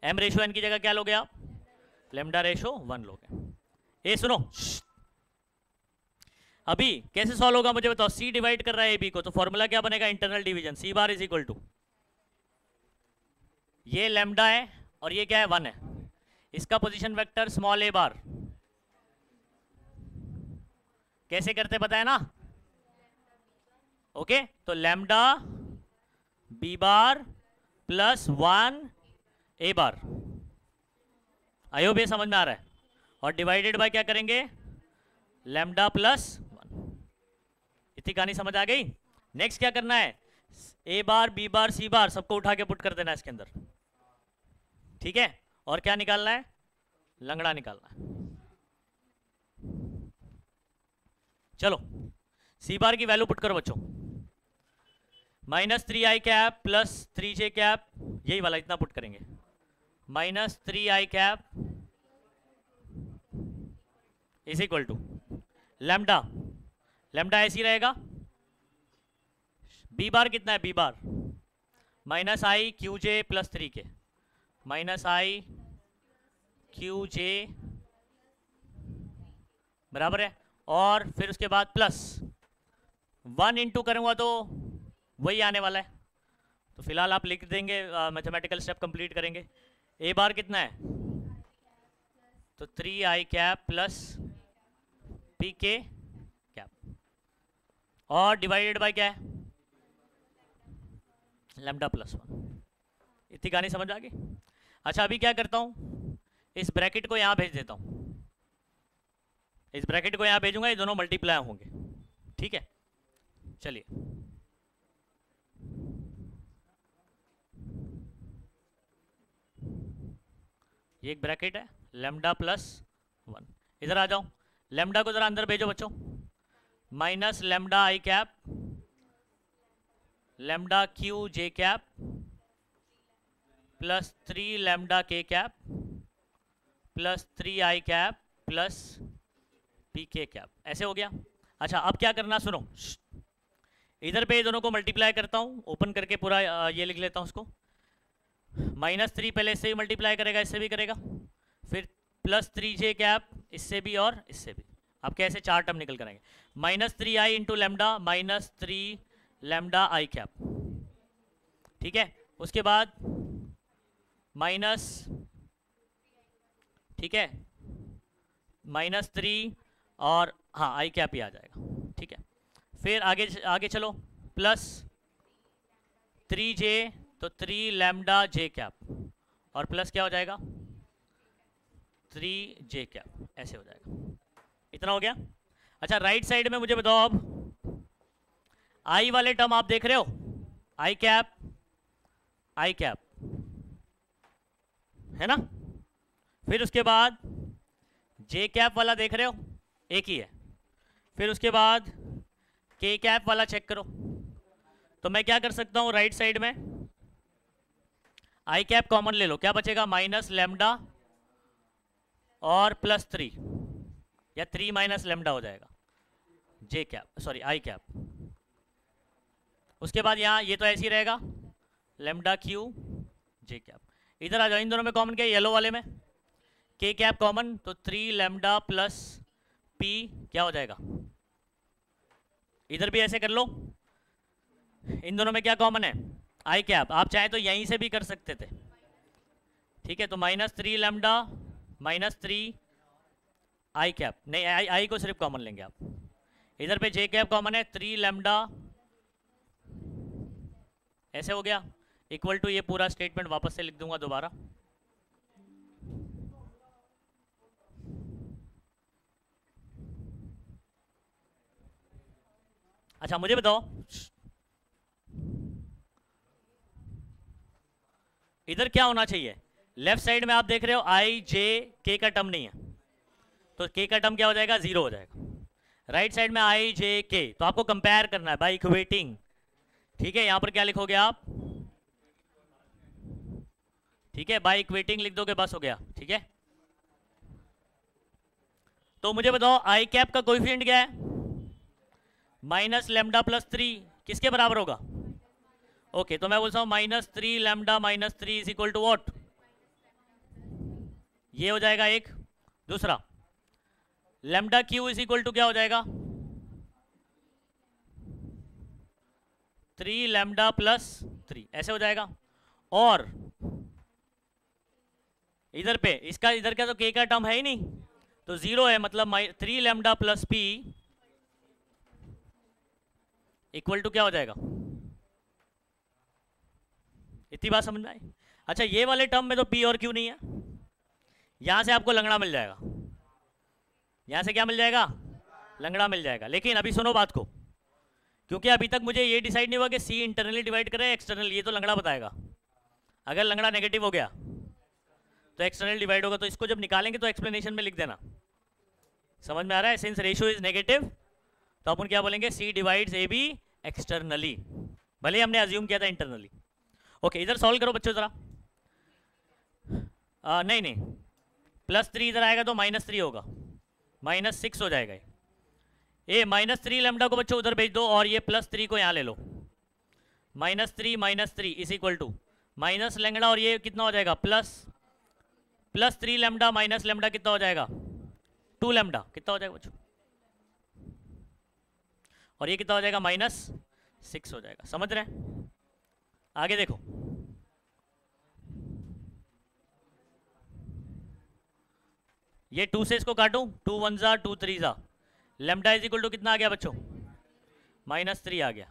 A: m/n की जगह क्या लोगे आप? λ/1 लोगे। ये सुनो, अभी कैसे सॉल्व होगा मुझे बताओ? C डिवाइड कर रहा है AB को, तो फॉर्मूला क्या बनेगा? Internal division, C bar is equal to, ये लैम्डा है और ये क्या है? 1 है, इसका position vector small a bar, कैसे करते पता है ना? ओके, तो lambda B bar plus 1 A bar. I hope ये समझ में आ रहा है। और डिवाइडेड बाय क्या करेंगे, लैम्डा प्लस 1। इतनी कहानी समझ आ गई। नेक्स्ट क्या करना है, ए बार बी बार सी बार सबको उठा के पुट कर देना इसके अंदर, ठीक है। और क्या निकालना है, लंगड़ा निकालना है। चलो सी बार की वैल्यू पुट करो बच्चों, -3i cap plus 3j cap, यही वाला इतना पुट करेंगे, -3i cap is equal to lambda, lambda ऐसे ही रहेगा। बी बार कितना है, B bar -i qj plus 3k, -i qj बराबर है। और फिर उसके बाद प्लस 1 इंटू करूँगा तो वही आने वाला है, तो फिलहाल आप लिख देंगे, मैथमेटिकल स्टेप कंप्लीट करेंगे। ए बार कितना है, तो 3i cap plus pk cap, और डिवाइडेड बाय क्या है, लैम्डा प्लस 1। इतनी कहानी समझ आ गई। अच्छा अभी क्या करता हूँ, इस ब्रैकेट को यहाँ भेज देता हूँ, इस ब्रैकेट को यहाँ भेजूंगा, ये दोनों मल्टीप्लाई होंगे, ठीक है। चलिए ये एक ब्रैकेट है, लैम्डा प्लस 1। इधर आ जाओ, लैम्डा को जरा अंदर भेजो बच्चों, माइनस लैम्डा आई कैप, लैम्डा क्यू जे कैप प्लस 3 लैम्डा के cap plus 3i cap plus pk cap, ऐसे हो गया। अच्छा अब क्या करना सुनो, इधर पे दोनों को मल्टीप्लाई करता हूँ, ओपन करके पूरा ये लिख लेता हूँ उसको, -3 पहले इससे भी मल्टीप्लाई करेगा, इससे भी करेगा, फिर प्लस 3j कैप इससे भी और इससे भी। अब कैसे चार टर्म निकल करेंगे, -3i इंटू लैम्डा -3 लैम्डा आई कैप, ठीक है। उसके बाद माइनस, ठीक है, -3 और हाँ आई कैप ही आ जाएगा, ठीक है। फिर आगे आगे चलो, प्लस 3j तो 3 लैम्डा जे कैप, और प्लस क्या हो जाएगा 3j कैप, ऐसे हो जाएगा। इतना हो गया। अच्छा राइट साइड में मुझे बताओ, अब आई वाले टर्म आप देख रहे हो, आई कैप है ना, फिर उसके बाद जे कैप वाला देख रहे हो, एक ही है। फिर उसके बाद के कैप वाला चेक करो, तो मैं क्या कर सकता हूँ, राइट साइड में आई कैप कॉमन ले लो, क्या बचेगा, माइनस लैम्डा और प्लस 3, या 3 माइनस लैम्डा हो जाएगा, जे कैप सॉरी आई कैप। उसके बाद यहाँ ये तो ऐसे ही रहेगा, लैम्डा क्यू जे कैप। इधर आ जाओ, इन दोनों में कॉमन क्या है, येलो वाले में के कैप कॉमन, तो 3 लैम्डा प्लस पी क्या हो जाएगा, इधर भी ऐसे कर लो। इन दोनों में क्या कॉमन है, आई कैप, आप चाहे तो यहीं से भी कर सकते थे, ठीक है। तो -3 लैम्डा -3 आई कैप, नहीं आई को सिर्फ कॉमन लेंगे आप। इधर पे जे कैप कॉमन है, 3 लैम्डा, ऐसे हो गया, इक्वल टू ये पूरा स्टेटमेंट वापस से लिख दूंगा दोबारा। अच्छा मुझे बताओ, इधर क्या होना चाहिए, लेफ्ट साइड में आप देख रहे हो आई जे के का टर्म नहीं है, तो के का टर्म क्या हो जाएगा, 0 हो जाएगा। राइट साइड में आई जे के, तो आपको कंपेयर करना है बाय इक्वेटिंग, ठीक है। यहां पर क्या लिखोगे आप, ठीक है, बाय इक्वेटिंग लिख दोगे, बस हो गया, ठीक है। तो मुझे बताओ आई कैप का कोएफिशिएंट क्या है, माइनस लैम्डा प्लस 3 किसके बराबर होगा, ओके, तो मैं बोलता हूं -3 lambda -3 is equal to what, ये हो जाएगा एक। दूसरा lambda Q is equal to क्या हो जाएगा, 3 लैम्डा प्लस 3, ऐसे हो जाएगा। और इधर पे इसका, इधर का तो के का टर्म है ही नहीं, तो 0 है, मतलब 3 lambda plus P equal to क्या हो जाएगा, इतनी बात समझ में आई। अच्छा ये वाले टर्म में तो पी और क्यू नहीं है, यहां से आपको लंगड़ा मिल जाएगा, यहां से क्या मिल जाएगा, लंगड़ा मिल जाएगा। लेकिन अभी सुनो बात को, क्योंकि अभी तक मुझे ये डिसाइड नहीं हुआ कि सी इंटरनली डिवाइड करे एक्सटर्नल, ये तो लंगड़ा बताएगा। अगर लंगड़ा नेगेटिव हो गया तो एक्सटर्नल डिवाइड होगा, तो इसको जब निकालेंगे तो एक्सप्लेनेशन में लिख देना। समझ में आ रहा है? सिंस रेशियो इज नेगेटिव तो अपन क्या बोलेंगे, सी डिवाइड्स ए बी एक्सटर्नली, भले ही हमने अज्यूम किया था इंटरनली। ओके इधर सॉल्व करो बच्चों जरा। नहीं नहीं, +3 इधर आएगा तो -3 होगा, -6 हो जाएगा ये। -3 लैम्डा को बच्चों उधर भेज दो और ये +3 को यहाँ ले लो। -3 is equal to minus lambda, और ये कितना हो जाएगा, +3 लैम्डा माइनस लैम्डा कितना हो जाएगा, 2 लैम्डा कितना हो जाएगा बच्चों, और ये कितना हो जाएगा, -6 हो जाएगा। समझ रहे हैं? आगे देखो, ये 2 से इसको काटूं, 2 1 जा 2 3 जा, लैम्डा इज इक्वल टू कितना आ गया बच्चों, -3 आ गया,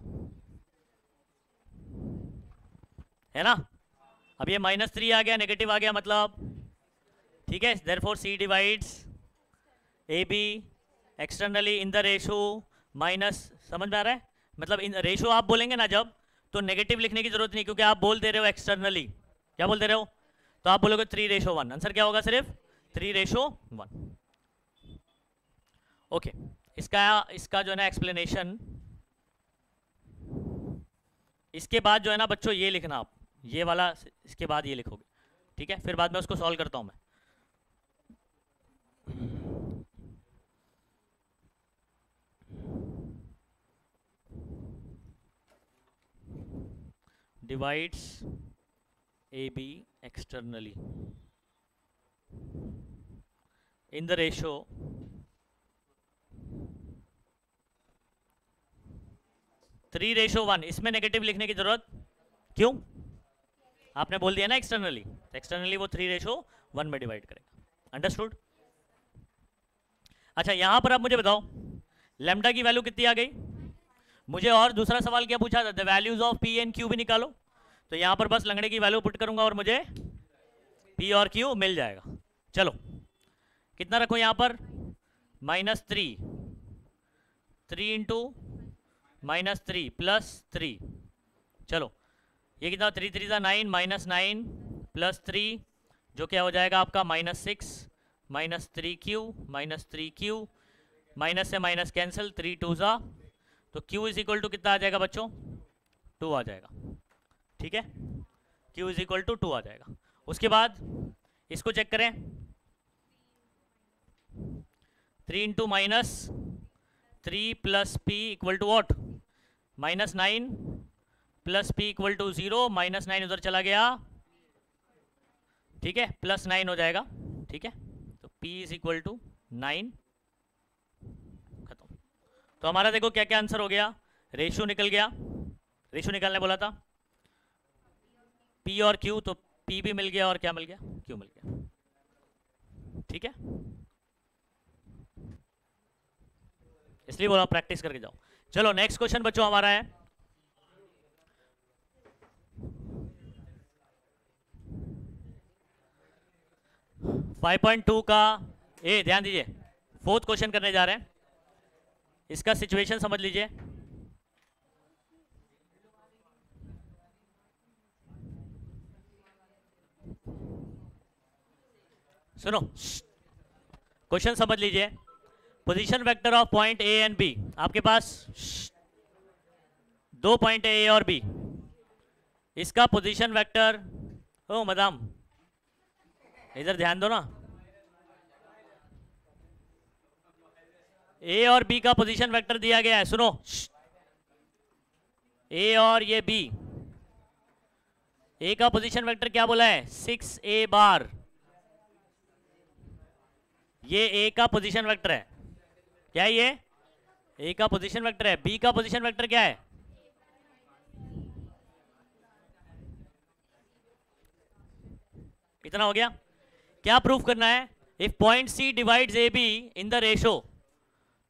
A: है ना। अब ये -3 आ गया, नेगेटिव आ गया मतलब, ठीक है। Therefore C divides A B externally in the ratio minus, समझ में आ रहा है? मतलब इन रेशो आप बोलेंगे ना जब, तो नेगेटिव लिखने की जरूरत नहीं, क्योंकि आप बोल दे रहे हो एक्सटर्नली, क्या बोल दे रहे हो, तो आप बोलोगे 3:1। आंसर क्या होगा, सिर्फ 3:1। ओके इसका जो है ना एक्सप्लेनेशन, इसके बाद जो है ना बच्चों ये लिखना आप, ये वाला इसके बाद ये लिखोगे, ठीक है। फिर बाद में उसको सॉल्व करता हूं मैं। Divides A B externally in the ratio three ratio 1। इसमें नेगेटिव लिखने की जरूरत क्यों, आपने बोल दिया ना एक्सटर्नली, तो एक्सटर्नली वो 3:1 में डिवाइड करेगा। अंडरस्टूड? अच्छा यहां पर आप मुझे बताओ लैम्डा की वैल्यू कितनी आ गई, मुझे और दूसरा सवाल क्या पूछा था, the values of P and Q भी निकालो। तो यहां पर बस लंगड़े की वैल्यू पुट करूंगा और मुझे पी और क्यू मिल जाएगा। चलो कितना रखो यहां पर, -3, 3 इंटू -3 +3, चलो ये कितना, 3 3 9, -9 +3 जो क्या हो जाएगा आपका -6, -3q, -3q, माइनस से माइनस कैंसिल, 3 2 जा, तो q इज इक्वल टू कितना आ जाएगा बच्चों, 2 आ जाएगा, ठीक है। q इज इक्वल टू 2 आ जाएगा। उसके बाद इसको चेक करें, 3 into -3 + p equal to what, -9 + p equal to 0, -9 उधर चला गया, ठीक है, +9 हो जाएगा, ठीक है। तो p इज इक्वल टू 9, खत्म। तो हमारा देखो क्या क्या आंसर हो गया, रेशियो निकल गया, रेशियो निकालने बोला था, p और q, तो p भी मिल गया और क्या मिल गया, q मिल गया, ठीक है। इसलिए बोला प्रैक्टिस करके जाओ। चलो नेक्स्ट क्वेश्चन बच्चों हमारा है, फाइव 5.2 का, ए ध्यान दीजिए, 4th क्वेश्चन करने जा रहे हैं। इसका सिचुएशन समझ लीजिए, सुनो क्वेश्चन समझ लीजिए। Position vector of point A and B, आपके पास 2 पॉइंट ए और बी, इसका पोजीशन वेक्टर, ओ मदाम इधर ध्यान दो ना, ए और बी का पोजीशन वेक्टर दिया गया है, सुनो, ए और ये बी, ए का पोजीशन वेक्टर क्या बोला है, 6a बार, ये ए का पोजीशन वेक्टर है, क्या है ये, ए का पोजीशन वेक्टर है। बी का पोजीशन वेक्टर क्या है, इतना हो गया। क्या प्रूफ करना है, if point C divides A B in the ratio,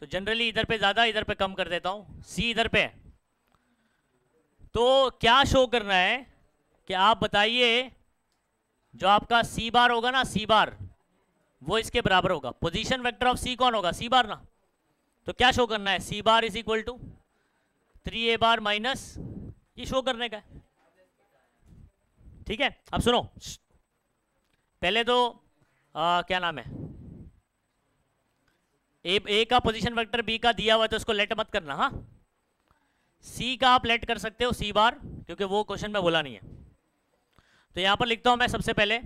A: तो जनरली इधर पे ज्यादा इधर पे कम कर देता हूं, सी इधर पे, तो क्या शो करना है कि आप बताइए जो आपका सी बार होगा ना, सी बार वो इसके बराबर होगा। पोजीशन वेक्टर ऑफ सी कौन होगा? सी बार ना। तो क्या शो करना है? C bar is equal to 3a bar minus, ये शो करने का है। ठीक है, अब सुनो, पहले तो क्या नाम है, ए का पोजीशन वेक्टर बी का दिया हुआ है तो उसको लेट मत करना। हाँ, सी का आप लेट कर सकते हो, सी बार, क्योंकि वो क्वेश्चन में बोला नहीं है। तो यहां पर लिखता हूं मैं सबसे पहले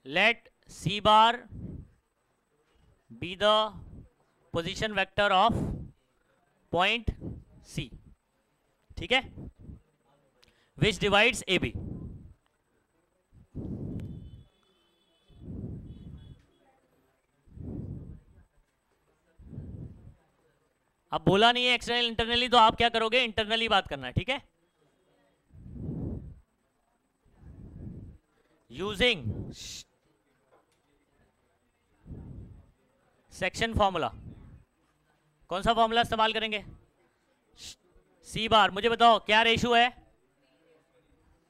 A: let C bar be the position vector of point C, ठीक है, विच डिवाइड्स ए बी। अब बोला नहीं है एक्सटर्नल इंटरनली, तो आप क्या करोगे? इंटरनली बात करना है, ठीक है। यूजिंग सेक्शन फॉर्मूला, कौन सा फॉर्मूला इस्तेमाल करेंगे? सी बार, मुझे बताओ क्या रेशो है?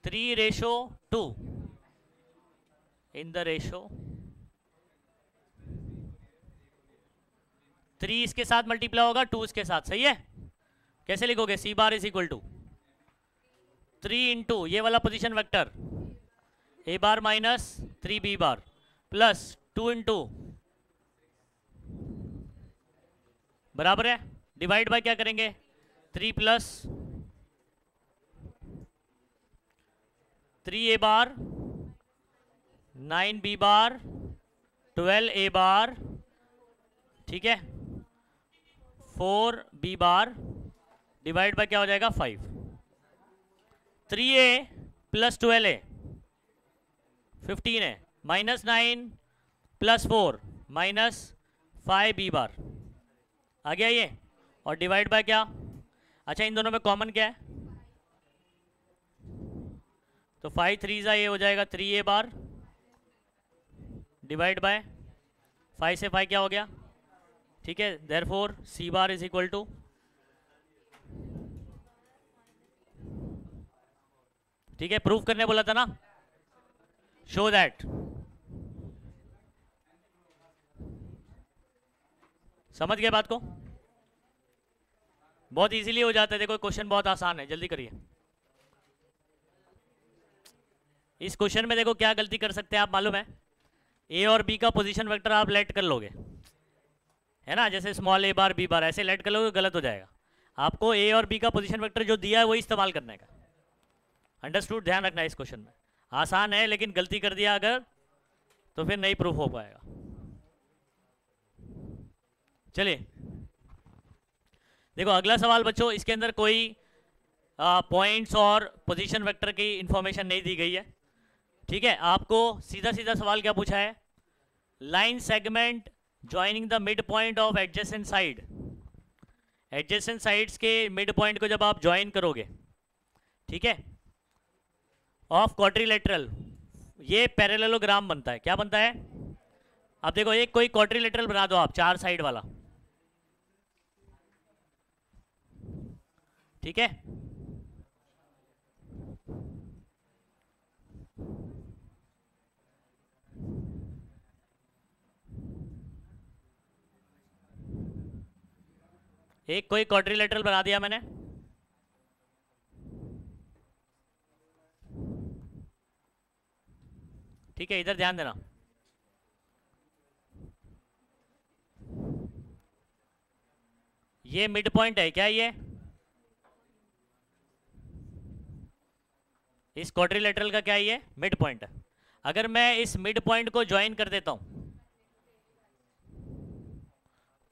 A: 3:2 इन द रेशो 3 इसके साथ मल्टीप्लाई होगा 2 इसके साथ, सही है। कैसे लिखोगे? C bar is equal to 3 into ये वाला position vector a bar minus 3b bar plus 2 into बराबर है, डिवाइड बाय क्या करेंगे? 3 प्लस 3a बार 9b बार 12a बार, ठीक है, 4b बार डिवाइड बाय क्या हो जाएगा? 5। 3a प्लस 12a 15 है, माइनस 9 प्लस 4 माइनस 5b बार आ गया ये, और डिवाइड बाय क्या? अच्छा, इन दोनों में कॉमन क्या है? तो 5 3 ये हो जाएगा 3a बार डिवाइड बाय 5 से 5 क्या हो गया? ठीक है, therefore C bar is equal to, ठीक है, प्रूफ करने बोला था ना, शो दैट, समझ गए बात को? बहुत इजीली हो जाता है, देखो क्वेश्चन बहुत आसान है, जल्दी करिए। इस क्वेश्चन में देखो क्या गलती कर सकते हैं आप, मालूम है? ए और बी का पोजीशन वेक्टर आप लेट कर लोगे, है ना, जैसे small A bar B bar ऐसे लेट कर लोगे, गलत हो जाएगा। आपको ए और बी का पोजीशन वेक्टर जो दिया है वही इस्तेमाल करने का, अंडरस्टूड? ध्यान रखना है इस क्वेश्चन में, आसान है लेकिन गलती कर दिया अगर तो फिर नहीं प्रूफ हो पाएगा। चलिए देखो अगला सवाल बच्चों, इसके अंदर कोई पॉइंट्स और पोजीशन वेक्टर की इंफॉर्मेशन नहीं दी गई है, ठीक है। आपको सीधा सीधा सवाल क्या पूछा है? Line segment joining the mid point of adjacent side, adjacent sides के मिड पॉइंट को जब आप ज्वाइन करोगे, ठीक है, ऑफ क्वाड्रिलेटरल, ये पैरेललोग्राम बनता है। क्या बनता है? अब देखो एक कोई क्वाड्रिलेटरल बना दो आप, 4 साइड वाला, ठीक है, एक कोई क्वाड्रिलेटरल बना दिया मैंने, ठीक है, इधर ध्यान देना, ये मिड पॉइंट है क्या? ये इस क्वाड्रिलेटरल का क्या ये मिड पॉइंट है। अगर मैं इस मिड पॉइंट को ज्वाइन कर देता हूं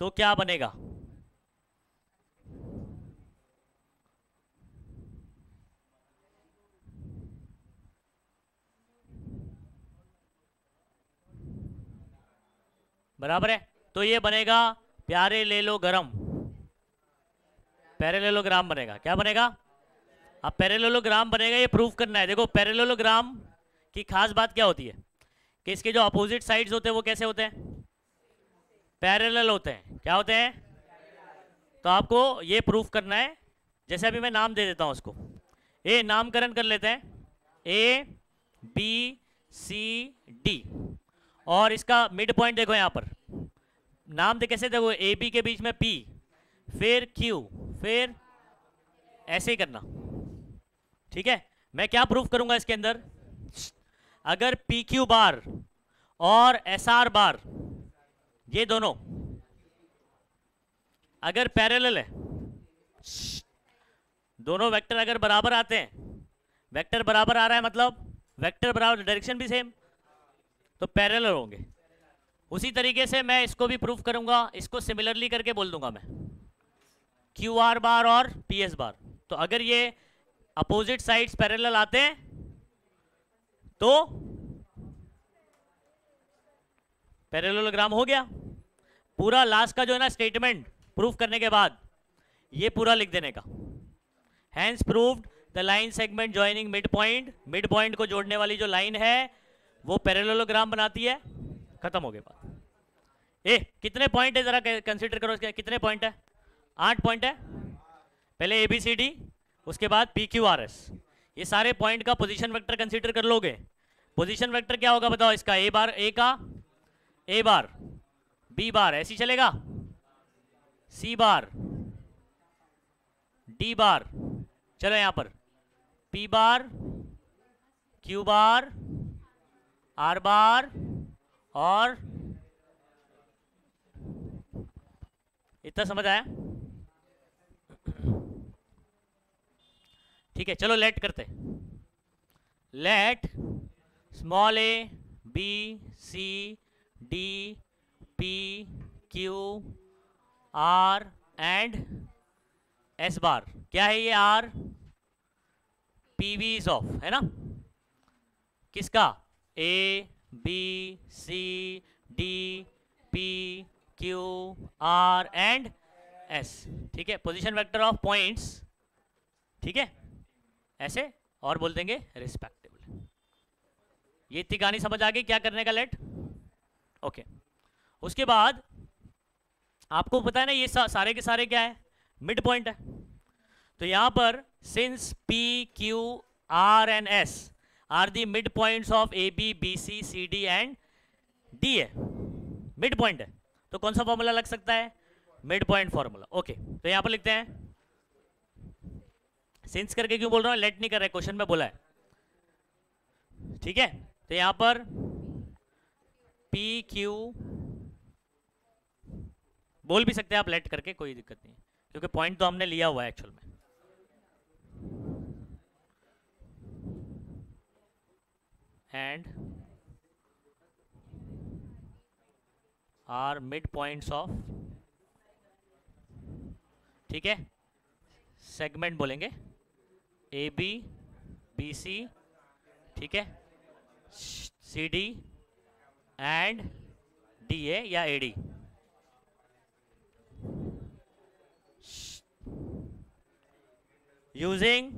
A: तो क्या बनेगा? बराबर है, तो ये बनेगा प्यारे ले लो गरम, पैरेललोग्राम बनेगा। क्या बनेगा? अब पैरेललोग्राम बनेगा, ये प्रूफ करना है। देखो पैरेललोग्राम की खास बात क्या होती है कि इसके जो अपोजिट साइड्स होते हैं वो कैसे होते हैं? पैरेलल होते हैं। क्या होते हैं? तो आपको ये प्रूफ करना है, जैसे अभी मैं नाम दे देता हूँ उसको, ए नामकरण कर लेते हैं, ए बी सी डी, और इसका मिड पॉइंट देखो यहाँ पर, नाम दे कैसे, देखो ए बी के बीच में पी, फिर क्यू, फिर ऐसे ही करना। ठीक है, मैं क्या प्रूफ करूंगा इसके अंदर, अगर पी क्यू बार और एस आर बार ये दोनों अगर पैरेलल है, दोनों वेक्टर अगर बराबर आते हैं, वेक्टर बराबर आ रहा है मतलब वेक्टर बराबर, डायरेक्शन भी सेम, तो पैरेलल होंगे। उसी तरीके से मैं इसको भी प्रूफ करूंगा, इसको सिमिलरली करके बोल दूंगा मैं, क्यू आर बार और पी एस बार। तो अगर ये अपोजिट साइड्स पैरेलल आते हैं तो पैरेललोग्राम हो गया। पूरा लास्ट का जो है ना स्टेटमेंट प्रूफ करने के बाद ये पूरा लिख देने का, hence proved the line segment joining mid point, mid point को जोड़ने वाली जो लाइन है वो पैरेललोग्राम बनाती है। खत्म हो गया बात। ए कितने पॉइंट है जरा कंसीडर करो, इसके कितने पॉइंट है, 8 पॉइंट है। पहले ए बी सी डी, उसके बाद पी क्यू आर एस, ये सारे पॉइंट का पोजीशन वेक्टर कंसीडर कर लोगे। पोजीशन वेक्टर क्या होगा बताओ इसका, ए बार, ए का ए बार, बी बार ऐसी चलेगा, सी बार, डी बार, चलो यहां पर p bar, q bar, r bar और इतना समझ आया? ठीक है, चलो लेट करते, let small a B C D P Q R and s bar, क्या है ये आर, पीवी इज ऑफ, है ना, किसका, A B C D P Q R and S. ठीक है, पोजीशन वेक्टर ऑफ पॉइंट्स, ठीक है, ऐसे और बोल देंगे रिस्पेक्टिवली। ये इतनी कहानी समझ आ गई क्या करने का, लेट ओके। उसके बाद आपको पता है ना ये सारे के सारे क्या है, मिड पॉइंट है। तो यहां पर since P Q R and S are the mid points of A B B C C D and D है, मिड पॉइंट है, तो कौन सा फॉर्मूला लग सकता है, मिड पॉइंट फॉर्मूला। ओके, तो यहां पर लिखते हैं, सिंस करके क्यों बोल रहा हूं, लेट नहीं कर रहा है, क्वेश्चन में बोला है। ठीक है, तो यहां पर पी क्यू बोल भी सकते हैं आप लेट करके, कोई दिक्कत नहीं है, क्योंकि पॉइंट तो हमने लिया हुआ है एक्चुअल में। And R mid points of, ठीक है, सेगमेंट बोलेंगे ए बी बी सी, ठीक है, C D and D A या ए डी। यूजिंग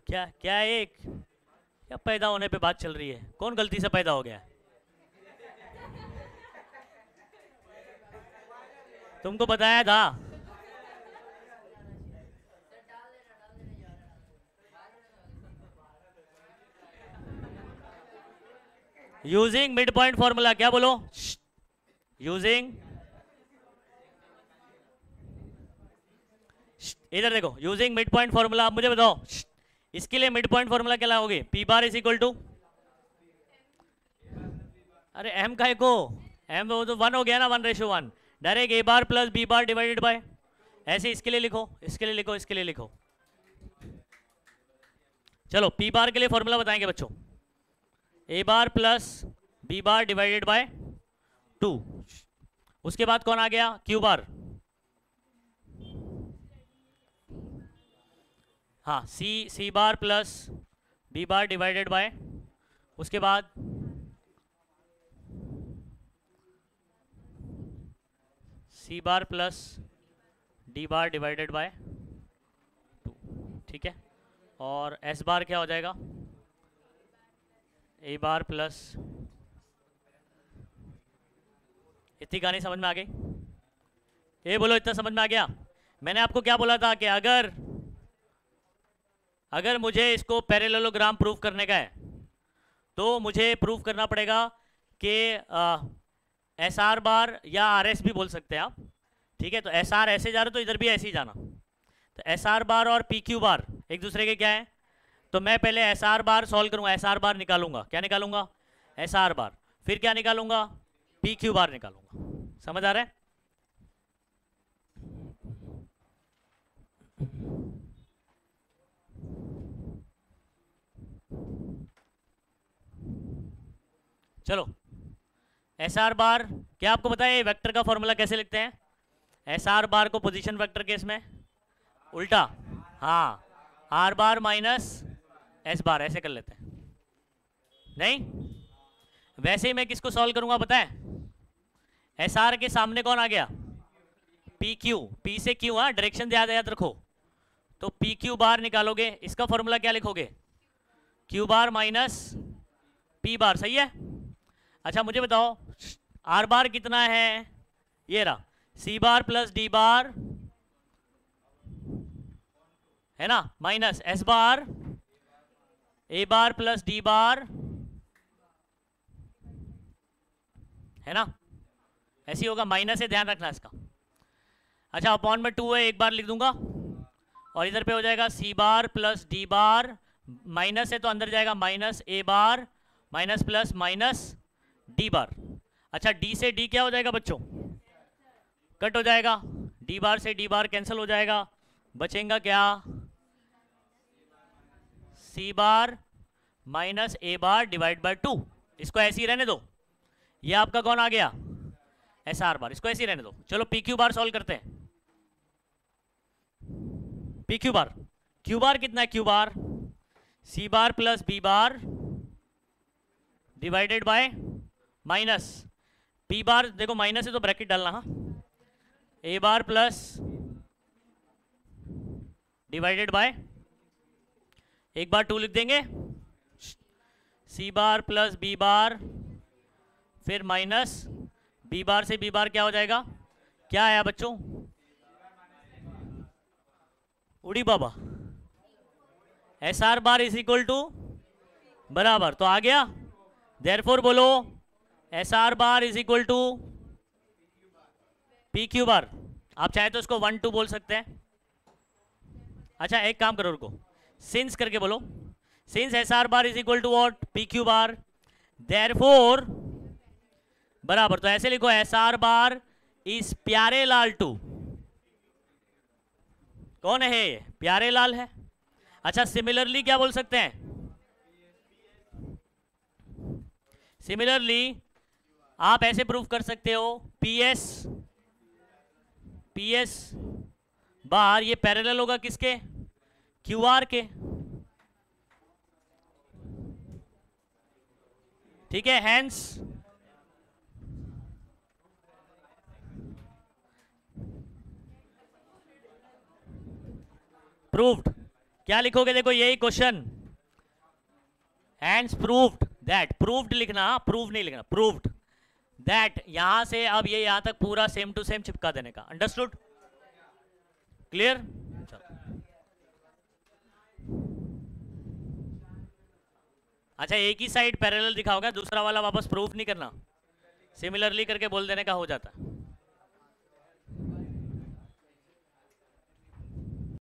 A: क्या क्या, एक क्या पैदा होने पे बात चल रही है, कौन गलती से पैदा हो गया, तुमको बताया था। यूजिंग मिड पॉइंट फॉर्मूला, क्या बोलो, यूजिंग, इधर देखो, यूजिंग मिड पॉइंट फॉर्मूला। आप मुझे बताओ इसके लिए मिड पॉइंट फॉर्मूला क्या लाओगे, P bar is equal to, अरे एम का को एम तो 1 हो गया ना, 1:1, direct A bar plus B bar divided by, ऐसे इसके लिए लिखो, इसके लिए लिखो, इसके लिए लिखो। चलो पी बार के लिए फॉर्मूला बताएंगे बच्चों, a bar plus B bar divided by 2। उसके बाद कौन आ गया, क्यू बार, हाँ c bar plus B bar divided by, उसके बाद c bar plus d bar divided by 2, ठीक है। और एस बार क्या हो जाएगा, ए बार प्लस, इतनी कहानी समझ में आ गई, ये बोलो इतना समझ में आ गया। मैंने आपको क्या बोला था कि अगर मुझे इसको पैरेललोग्राम प्रूव करने का है तो मुझे प्रूव करना पड़ेगा कि एस आर बार या आर एस भी बोल सकते हैं आप, ठीक है। तो एस आर ऐसे जा रहे तो इधर भी ऐसे ही जाना। तो एस आर बार और पी क्यू बार एक दूसरे के क्या है, तो मैं पहले एस आर बार सॉल्व करूंगा, एस आर बार निकालूंगा। क्या निकालूंगा? एस आर बार। फिर क्या निकालूंगा? पी क्यू बार निकालूंगा। समझ आ रहा है? चलो, एस आर बार क्या आपको पता है वेक्टर का फॉर्मूला कैसे लिखते हैं? एस आर बार को पोजीशन वेक्टर केस में उल्टा, हाँ, are bar minus S bar ऐसे कर लेते हैं। नहीं, वैसे ही मैं किसको सॉल्व करूंगा पता है? एस आर के सामने कौन आ गया? P Q. पी से क्यू, हाँ, डायरेक्शन याद रखो। तो पी क्यू बार निकालोगे, इसका फॉर्मूला क्या लिखोगे? क्यू बार माइनस पी बार। सही है। अच्छा मुझे बताओ आर बार कितना है? ये रहा, सी बार प्लस डी बार है ना, माइनस एस बार ए बार प्लस डी बार है ना, ऐसी होगा। माइनस है, ध्यान रखना इसका। अच्छा अपॉन में 2 है, एक बार लिख दूंगा और इधर पे हो जाएगा c bar plus d bar, minus है तो अंदर जाएगा minus a bar minus plus minus d bar. अच्छा डी से डी क्या हो जाएगा बच्चों? कट हो जाएगा। डी बार से डी बार कैंसिल हो जाएगा, बचेगा क्या? C bar minus a bar divide by 2। इसको ऐसे ही रहने दो। ये आपका कौन आ गया? एस आर बार। इसको ऐसे ही रहने दो। चलो पी क्यू बार सॉल्व करते हैं। पी क्यू बार कितना है? Q bar C bar plus B bar divided by minus P bar, देखो माइनस है तो ब्रैकेट डालना, हाँ, A bar plus divided by, एक बार 2 लिख देंगे, सी बार प्लस बी बार, फिर माइनस बी बार से बी बार क्या हो जाएगा? क्या आया बच्चों? उड़ी बाबा, S R bar is equal to बराबर, तो आ गया। देयरफॉर बोलो S R bar is equal to P Q bar. आप चाहे तो इसको 1 2 बोल सकते हैं। अच्छा एक काम करो, रुको, सिंस करके बोलो, since S R bar is equal to what? P Q bar, therefore बराबर, तो ऐसे लिखो एस आर बार इज प्यारे लाल टू। कौन है ये? प्यारे लाल है। अच्छा सिमिलरली क्या बोल सकते हैं? सिमिलरली आप ऐसे प्रूफ कर सकते हो पीएस बार ये पैरेलल होगा किसके? क्यूआर के। ठीक है, हैंस प्रूव्ड। क्या लिखोगे? देखो यही question, hence proved that, proved लिखना, प्रूव नहीं लिखना, प्रूव्ड दैट। यहां से अब ये यहां तक पूरा सेम टू सेम चिपका देने का। अंडरस्टूड? क्लियर? अच्छा एक ही साइड पैरेलल दिखा होगा, दूसरा वाला वापस प्रूफ नहीं करना, सिमिलरली करके बोल देने का हो जाता है।